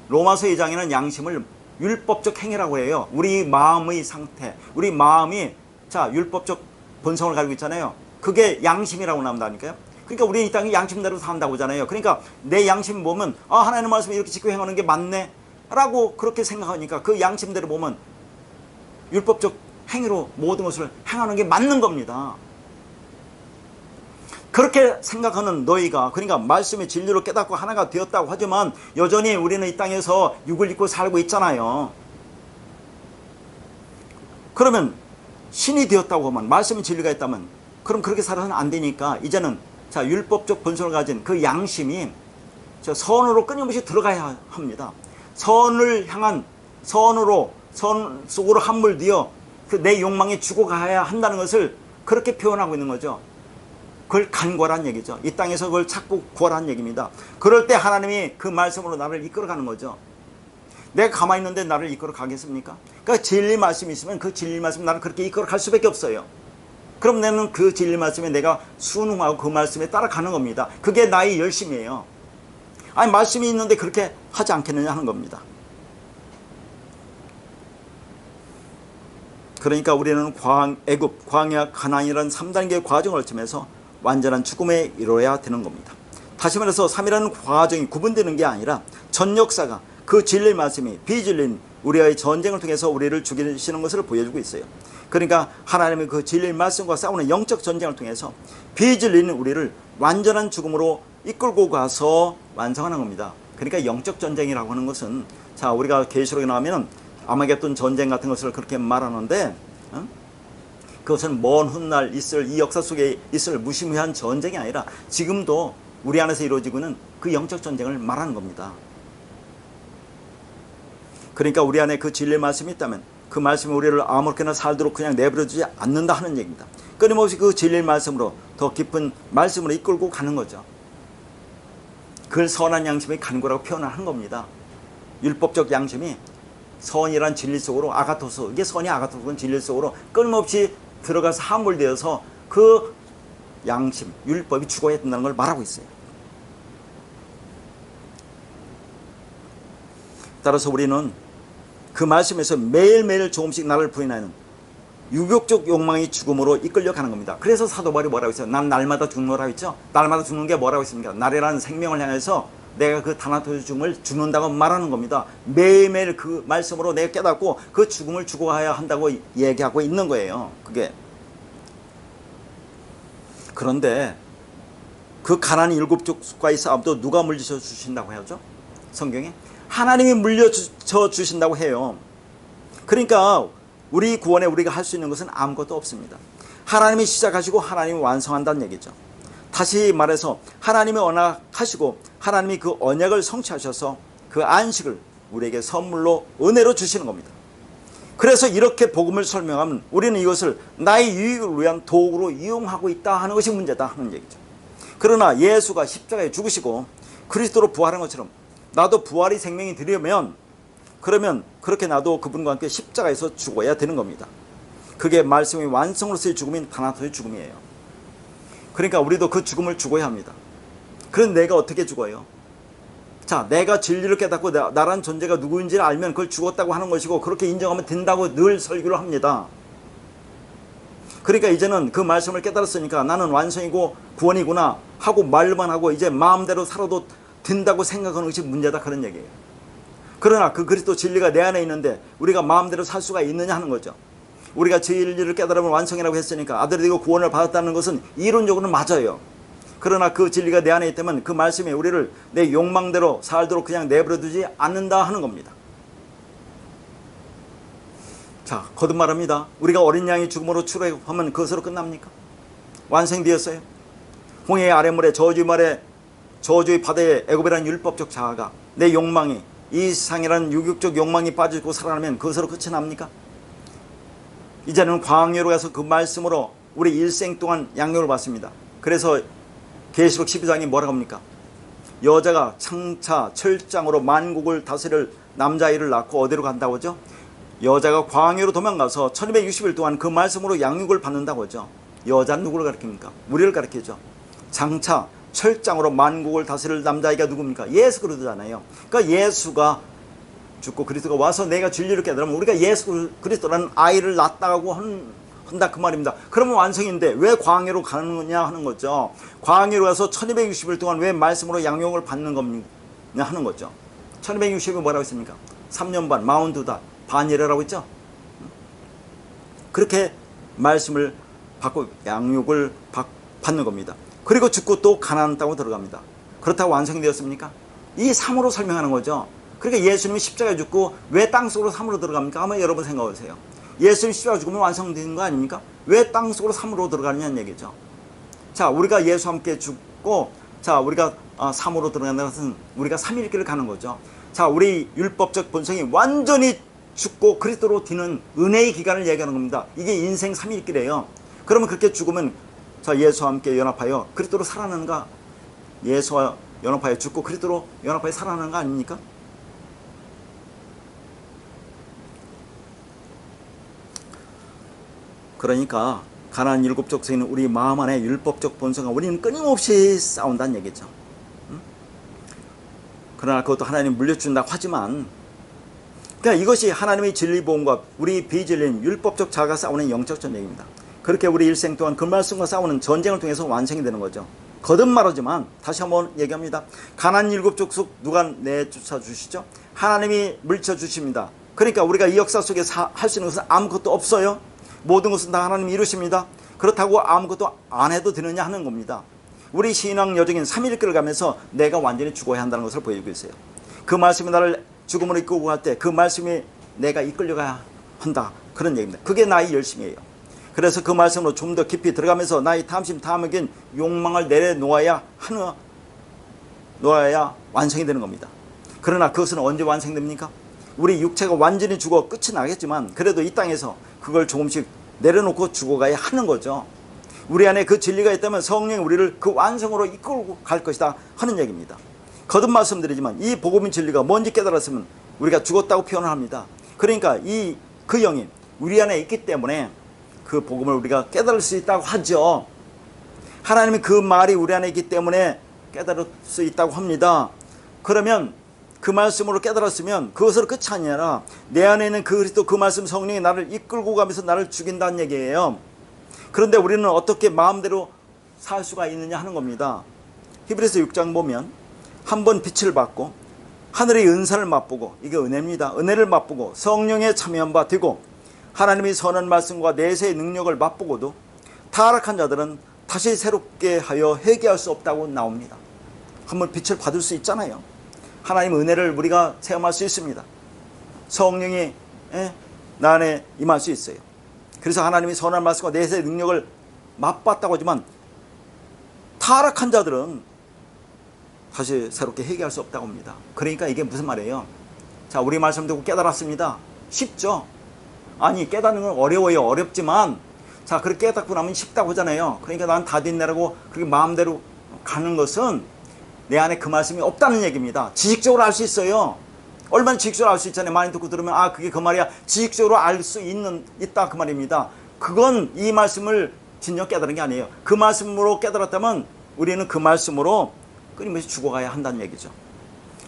로마서 2장에는 양심을 율법적 행위라고 해요. 우리 마음의 상태, 우리 마음이 자 율법적 본성을 가지고 있잖아요. 그게 양심이라고 나온다니까요. 그러니까 우리는 이 땅에 양심대로 산다고 하잖아요. 그러니까 내 양심 보면 아 하나님 말씀에 이렇게 지키고 행하는 게 맞네 라고 그렇게 생각하니까 그 양심대로 보면 율법적 행위로 모든 것을 행하는 게 맞는 겁니다. 그렇게 생각하는 너희가 그러니까 말씀의 진리로 깨닫고 하나가 되었다고 하지만 여전히 우리는 이 땅에서 육을 입고 살고 있잖아요. 그러면 신이 되었다고 하면 말씀의 진리가 있다면 그럼 그렇게 살아서는 안 되니까 이제는 자 율법적 본성을 가진 그 양심이 저 선으로 끊임없이 들어가야 합니다. 선을 향한 선으로 선 속으로 함몰되어 그 내 욕망에 죽어가야 한다는 것을 그렇게 표현하고 있는 거죠. 그걸 간구하라는 얘기죠. 이 땅에서 그걸 찾고 구하라는 얘기입니다. 그럴 때 하나님이 그 말씀으로 나를 이끌어가는 거죠. 내가 가만히 있는데 나를 이끌어 가겠습니까? 그러니까 진리 말씀이 있으면 그 진리 말씀 나를 그렇게 이끌어 갈 수밖에 없어요. 그럼 나는 그 진리 말씀에 내가 순응하고 그 말씀에 따라가는 겁니다. 그게 나의 열심이에요. 아니 말씀이 있는데 그렇게 하지 않겠느냐 하는 겁니다. 그러니까 우리는 애굽, 광야, 가나안이라는 3단계의 과정을 거치면서 완전한 죽음에 이르러야 되는 겁니다. 다시 말해서 3이라는 과정이 구분되는 게 아니라 전 역사가 그 진리의 말씀이 비진리인 우리와의 전쟁을 통해서 우리를 죽이시는 것을 보여주고 있어요. 그러니까 하나님의 그 진리의 말씀과 싸우는 영적 전쟁을 통해서 비진리인 우리를 완전한 죽음으로 이끌고 가서 완성하는 겁니다. 그러니까 영적 전쟁이라고 하는 것은 자 우리가 계시록에 나오면 아마겟돈 전쟁 같은 것을 그렇게 말하는데 그것은 먼 훗날 있을 이 역사 속에 있을 무시무시한 전쟁이 아니라 지금도 우리 안에서 이루어지고는 그 영적 전쟁을 말하는 겁니다. 그러니까 우리 안에 그 진리의 말씀이 있다면 그 말씀이 우리를 아무렇게나 살도록 그냥 내버려두지 않는다 하는 얘기입니다. 끊임없이 그 진리의 말씀으로 더 깊은 말씀으로 이끌고 가는 거죠. 그걸 선한 양심의 간구라고 표현을 한 겁니다. 율법적 양심이 선이란 진리 속으로 아가토스, 이게 선이 아가토스는 진리 속으로 끊임없이 들어가서 함몰되어서 그 양심, 율법이 죽어야 된다는 걸 말하고 있어요. 따라서 우리는 그 말씀에서 매일매일 조금씩 나를 부인하는 유격적 욕망이 죽음으로 이끌려가는 겁니다. 그래서 사도 바울이 뭐라고 했어요? 난 날마다 죽는 거라고 했죠. 날마다 죽는 게 뭐라고 했습니까? 날이라는 생명을 향해서 내가 그 다나토스 죽음을 죽는다고 말하는 겁니다. 매일매일 그 말씀으로 내가 깨닫고 그 죽음을 죽어야 한다고 얘기하고 있는 거예요. 그게. 그런데 그 가난한 일곱 족속과의 싸움도 누가 물리쳐 주신다고 하죠? 성경에 하나님이 물려쳐 주신다고 해요. 그러니까 우리 구원에 우리가 할 수 있는 것은 아무것도 없습니다. 하나님이 시작하시고 하나님이 완성한다는 얘기죠. 다시 말해서 하나님이 언약하시고 하나님이 그 언약을 성취하셔서 그 안식을 우리에게 선물로 은혜로 주시는 겁니다. 그래서 이렇게 복음을 설명하면 우리는 이것을 나의 유익을 위한 도구로 이용하고 있다 하는 것이 문제다 하는 얘기죠. 그러나 예수가 십자가에 죽으시고 그리스도로 부활한 것처럼 나도 부활이 생명이 되려면 그러면 그렇게 나도 그분과 함께 십자가에서 죽어야 되는 겁니다. 그게 말씀의 완성으로서의 죽음인 다나토의 죽음이에요. 그러니까 우리도 그 죽음을 죽어야 합니다. 그럼 내가 어떻게 죽어요? 자, 내가 진리를 깨닫고 나란 존재가 누구인지를 알면 그걸 죽었다고 하는 것이고 그렇게 인정하면 된다고 늘 설교를 합니다. 그러니까 이제는 그 말씀을 깨달았으니까 나는 완성이고 구원이구나 하고 말만 하고 이제 마음대로 살아도 된다고 생각하는 것이 문제다 그런 얘기예요. 그러나 그 그리스도 진리가 내 안에 있는데 우리가 마음대로 살 수가 있느냐 하는 거죠. 우리가 진리를 깨달으면 완성이라고 했으니까 아들이 되고 구원을 받았다는 것은 이론적으로는 맞아요. 그러나 그 진리가 내 안에 있다면 그 말씀이 우리를 내 욕망대로 살도록 그냥 내버려두지 않는다 하는 겁니다. 자, 거듭 말합니다. 우리가 어린 양이 죽음으로 출애굽하면 그것으로 끝납니까? 완성되었어요. 홍해의 아랫물에 저주의 바다에 애굽이라는 율법적 자아가 내 욕망이 이 세상이라는 유격적 욕망이 빠지고 살아나면 그것으로 끝이 납니까? 이제는 광야로 가서 그 말씀으로 우리 일생 동안 양육을 받습니다. 그래서 계시록 12장이 뭐라고 합니까? 여자가 창차 철장으로 만국을 다스릴 남자아이를 낳고 어디로 간다고 하죠? 여자가 광야로 도망가서 1260일 동안 그 말씀으로 양육을 받는다고 하죠. 여자는 누구를 가리킵니까? 우리를 가리키죠. 장차 철장으로 만국을 다스릴 남자아이가 누굽니까? 예수 그리스도잖아요. 그러니까 예수가 죽고 그리스도가 와서 내가 진리를 깨달으면 우리가 예수 그리스도라는 아이를 낳았다고 한다 그 말입니다. 그러면 완성인데 왜 광야로 가느냐 하는 거죠. 광야로 가서 1260일 동안 왜 말씀으로 양육을 받는 겁니까 하는 거죠. 1260이 뭐라고 했습니까? 3년 반, 42달, 반이라고 했죠. 그렇게 말씀을 받고 양육을 받는 겁니다. 그리고 죽고 또 가나안 땅으로 들어갑니다. 그렇다고 완성되었습니까? 이 3으로 설명하는 거죠. 그러니까 예수님이 십자가에 죽고 왜 땅속으로 3으로 들어갑니까? 한번 여러분 생각해보세요. 예수님 십자가 죽으면 완성된 거 아닙니까? 왜 땅속으로 3으로 들어가느냐는 얘기죠. 자, 우리가 예수와 함께 죽고, 자, 우리가 3으로 들어가는 것은 우리가 3일길을 가는 거죠. 자, 우리 율법적 본성이 완전히 죽고 그리스도로 뒤는 은혜의 기간을 얘기하는 겁니다. 이게 인생 3일길이에요. 그러면 그렇게 죽으면 자, 예수와 함께 연합하여 그리스도로 살아나는가? 예수와 연합하여 죽고 그리스도로 연합하여 살아나는 거 아닙니까? 그러니까 가나안 7족속에는 우리 마음 안에 율법적 본성과 우리는 끊임없이 싸운다는 얘기죠. 그러나 그것도 하나님 물려준다고 하지만 그러니까 이것이 하나님의 진리보험과 우리 비진리인 율법적 자아가 싸우는 영적 전쟁입니다. 그렇게 우리 일생 동안 그 말씀과 싸우는 전쟁을 통해서 완성이 되는 거죠. 거듭 말하지만 다시 한번 얘기합니다. 가나안 7족속 누가 내쫓아 주시죠? 하나님이 물쳐 주십니다. 그러니까 우리가 이 역사 속에서 할 수 있는 것은 아무것도 없어요. 모든 것은 다 하나님이 이루십니다. 그렇다고 아무것도 안 해도 되느냐 하는 겁니다. 우리 신앙 여정인 3일길을 가면서 내가 완전히 죽어야 한다는 것을 보여주고 있어요. 그 말씀이 나를 죽음으로 이끌고 갈 때 그 말씀이 내가 이끌려가야 한다. 그런 얘기입니다. 그게 나의 열심이에요. 그래서 그 말씀으로 좀 더 깊이 들어가면서 나의 탐심, 탐욕인 욕망을 내려놓아야 완성이 되는 겁니다. 그러나 그것은 언제 완성됩니까? 우리 육체가 완전히 죽어 끝이 나겠지만 그래도 이 땅에서 그걸 조금씩 내려놓고 죽어가야 하는 거죠. 우리 안에 그 진리가 있다면 성령이 우리를 그 완성으로 이끌고 갈 것이다 하는 얘기입니다. 거듭 말씀드리지만 이 복음의 진리가 뭔지 깨달았으면 우리가 죽었다고 표현을 합니다. 그러니까 그 영이 우리 안에 있기 때문에 그 복음을 우리가 깨달을 수 있다고 하죠. 하나님이 그 말이 우리 안에 있기 때문에 깨달을 수 있다고 합니다. 그러면 그 말씀으로 깨달았으면 그것으로 끝이 아니라 내 안에 있는 그리스도 그 말씀 성령이 나를 이끌고 가면서 나를 죽인다는 얘기예요. 그런데 우리는 어떻게 마음대로 살 수가 있느냐 하는 겁니다. 히브리서 6장 보면 한번 빛을 받고 하늘의 은사를 맛보고 이게 은혜입니다. 은혜를 맛보고 성령에 참여한 바 되고 하나님의 선한 말씀과 내세의 능력을 맛보고도 타락한 자들은 다시 새롭게 하여 회개할 수 없다고 나옵니다. 한번 빛을 받을 수 있잖아요. 하나님의 은혜를 우리가 체험할 수 있습니다. 성령이 나 안에 임할 수 있어요. 그래서 하나님의 선한 말씀과 내세의 능력을 맛봤다고 하지만 타락한 자들은 다시 새롭게 회개할 수 없다고 합니다. 그러니까 이게 무슨 말이에요? 자, 우리 말씀 듣고 깨달았습니다. 쉽죠? 아니, 깨닫는 건 어려워요. 어렵지만 자, 그렇게 깨닫고 나면 쉽다고 하잖아요. 그러니까 난 다 됐네라고 그렇게 마음대로 가는 것은 내 안에 그 말씀이 없다는 얘기입니다. 지식적으로 알 수 있어요. 얼마나 지식적으로 알 수 있잖아요. 많이 듣고 들으면 아, 그게 그 말이야. 지식적으로 알 수 있다 그 말입니다. 그건 이 말씀을 진정 깨달은 게 아니에요. 그 말씀으로 깨달았다면 우리는 그 말씀으로 끊임없이 죽어가야 한다는 얘기죠.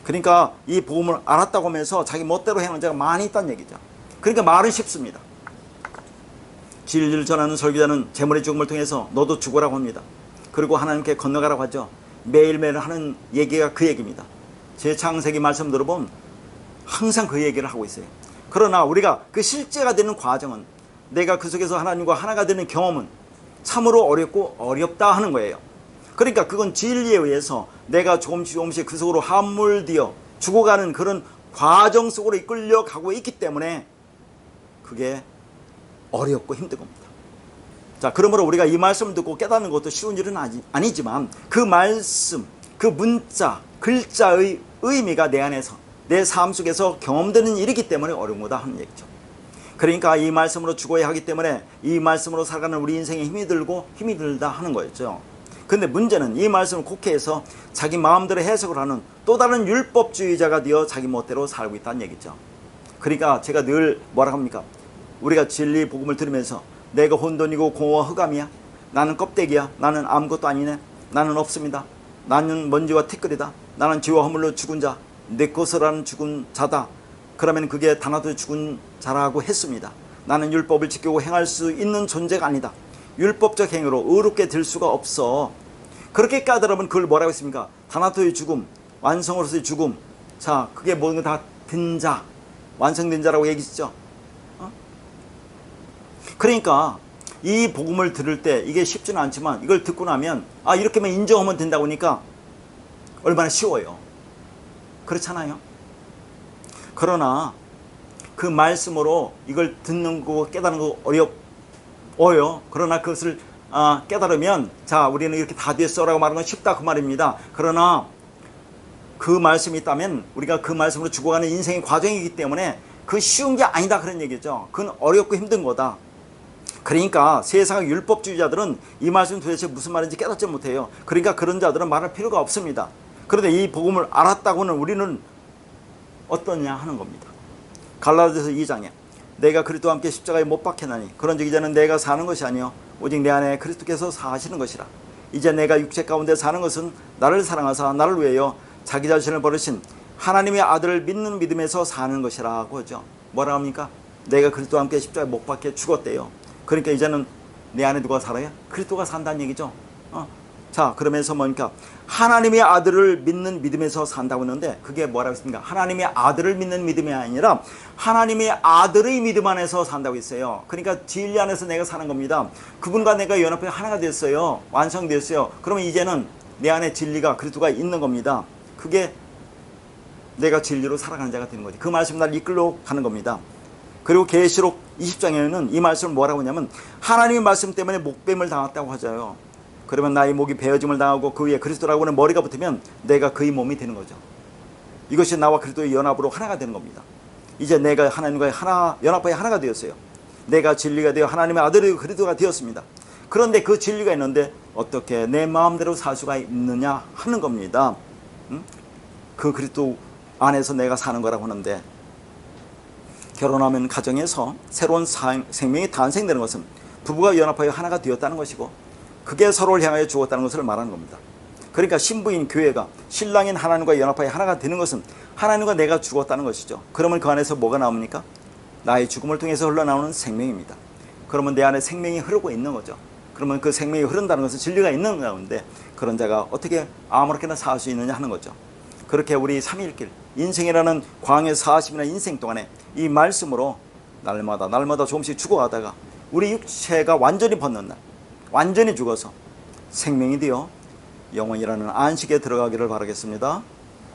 그러니까 이 복음을 알았다고 하면서 자기 멋대로 행하는 자가 많이 있다는 얘기죠. 그러니까 말은 쉽습니다. 진리를 전하는 설교자는 재물의 죽음을 통해서 너도 죽으라고 합니다. 그리고 하나님께 건너가라고 하죠. 매일매일 하는 얘기가 그 얘기입니다. 제 창세기 말씀 들어보면 항상 그 얘기를 하고 있어요. 그러나 우리가 그 실제가 되는 과정은 내가 그 속에서 하나님과 하나가 되는 경험은 참으로 어렵고 어렵다 하는 거예요. 그러니까 그건 진리에 의해서 내가 조금씩 그 속으로 함몰되어 죽어가는 그런 과정 속으로 이끌려 가고 있기 때문에 그게 어렵고 힘든 겁니다. 자, 그러므로 우리가 이 말씀을 듣고 깨닫는 것도 쉬운 일은 아니지만 그 말씀, 그 문자, 글자의 의미가 내 안에서 내 삶 속에서 경험되는 일이기 때문에 어려운 거다 하는 얘기죠. 그러니까 이 말씀으로 죽어야 하기 때문에 이 말씀으로 살아가는 우리 인생에 힘이 들고 힘이 들다 하는 거였죠. 근데 문제는 이 말씀을 국회에서 자기 마음대로 해석을 하는 또 다른 율법주의자가 되어 자기 멋대로 살고 있다는 얘기죠. 그러니까 제가 늘 뭐라 합니까? 우리가 진리 복음을 들으면서 내가 혼돈이고 공허와 흑암이야, 나는 껍데기야, 나는 아무것도 아니네, 나는 없습니다, 나는 먼지와 티끌이다, 나는 죄와 허물로 죽은 자, 내 것을 하는 죽은 자다. 그러면 그게 다나도 죽은 자라고 했습니다. 나는 율법을 지키고 행할 수 있는 존재가 아니다. 율법적 행위로 의롭게 될 수가 없어. 그렇게 까다로우면 그걸 뭐라고 했습니까? 다나토의 죽음, 완성으로서의 죽음. 자, 그게 모든 다 된 자, 완성된 자라고 얘기했죠. 그러니까 이 복음을 들을 때 이게 쉽지는 않지만 이걸 듣고 나면 아, 이렇게만 인정하면 된다고 하니까 얼마나 쉬워요. 그렇잖아요. 그러나 그 말씀으로 이걸 듣는 거 깨닫는 거 어려워요. 그러나 그것을 깨달으면 자, 우리는 이렇게 다 됐어라고 말하는 건 쉽다 그 말입니다. 그러나 그 말씀이 있다면 우리가 그 말씀으로 죽어가는 인생의 과정이기 때문에 그 쉬운 게 아니다 그런 얘기죠. 그건 어렵고 힘든 거다. 그러니까 세상의 율법주의자들은 이 말씀 도대체 무슨 말인지 깨닫지 못해요. 그러니까 그런 자들은 말할 필요가 없습니다. 그런데 이 복음을 알았다고는 우리는 어떠냐 하는 겁니다. 갈라디아서 2장에 내가 그리스도와 함께 십자가에 못 박혀나니 그런즉 이제는 내가 사는 것이 아니요 오직 내 안에 그리스도께서 사시는 것이라. 이제 내가 육체 가운데 사는 것은 나를 사랑하사 나를 위하여 자기 자신을 버리신 하나님의 아들을 믿는 믿음에서 사는 것이라고 하죠. 뭐라 합니까? 내가 그리스도와 함께 십자가에 못 박혀 죽었대요. 그러니까 이제는 내 안에 누가 살아요? 그리스도가 산다는 얘기죠. 자, 그러면서 뭐니까 하나님의 아들을 믿는 믿음에서 산다고 했는데 그게 뭐라고 했습니까? 하나님의 아들을 믿는 믿음이 아니라 하나님의 아들의 믿음 안에서 산다고 했어요. 그러니까 진리 안에서 내가 사는 겁니다. 그분과 내가 연합해 하나가 됐어요. 완성됐어요. 그러면 이제는 내 안에 진리가 그리스도가 있는 겁니다. 그게 내가 진리로 살아가는 자가 되는 거지. 그 말씀이 날 이끌러 가는 겁니다. 그리고 계시록 20장에는 이 말씀을 뭐라고 하냐면 하나님의 말씀 때문에 목뱀을 당했다고 하죠. 그러면 나의 목이 베어짐을 당하고 그 위에 그리스도라고 하는 머리가 붙으면 내가 그의 몸이 되는 거죠. 이것이 나와 그리스도의 연합으로 하나가 되는 겁니다. 이제 내가 하나님과의 하나, 연합하여 하나가 되었어요. 내가 진리가 되어 하나님의 아들이 그리스도가 되었습니다. 그런데 그 진리가 있는데 어떻게 내 마음대로 살 수가 있느냐 하는 겁니다. 그 그리스도 안에서 내가 사는 거라고 하는데 결혼하면 가정에서 새로운 생명이 탄생되는 것은 부부가 연합하여 하나가 되었다는 것이고 그게 서로를 향하여 죽었다는 것을 말하는 겁니다. 그러니까 신부인 교회가 신랑인 하나님과 연합하여 하나가 되는 것은 하나님과 내가 죽었다는 것이죠. 그러면 그 안에서 뭐가 나옵니까? 나의 죽음을 통해서 흘러나오는 생명입니다. 그러면 내 안에 생명이 흐르고 있는 거죠. 그러면 그 생명이 흐른다는 것은 진리가 있는 가운데 그런 자가 어떻게 아무렇게나 살 수 있느냐 하는 거죠. 그렇게 우리 3일길 인생이라는 광야 40이나 인생 동안에 이 말씀으로 날마다 조금씩 죽어가다가 우리 육체가 완전히 벗는 날 완전히 죽어서 생명이 되어 영원이라는 안식에 들어가기를 바라겠습니다.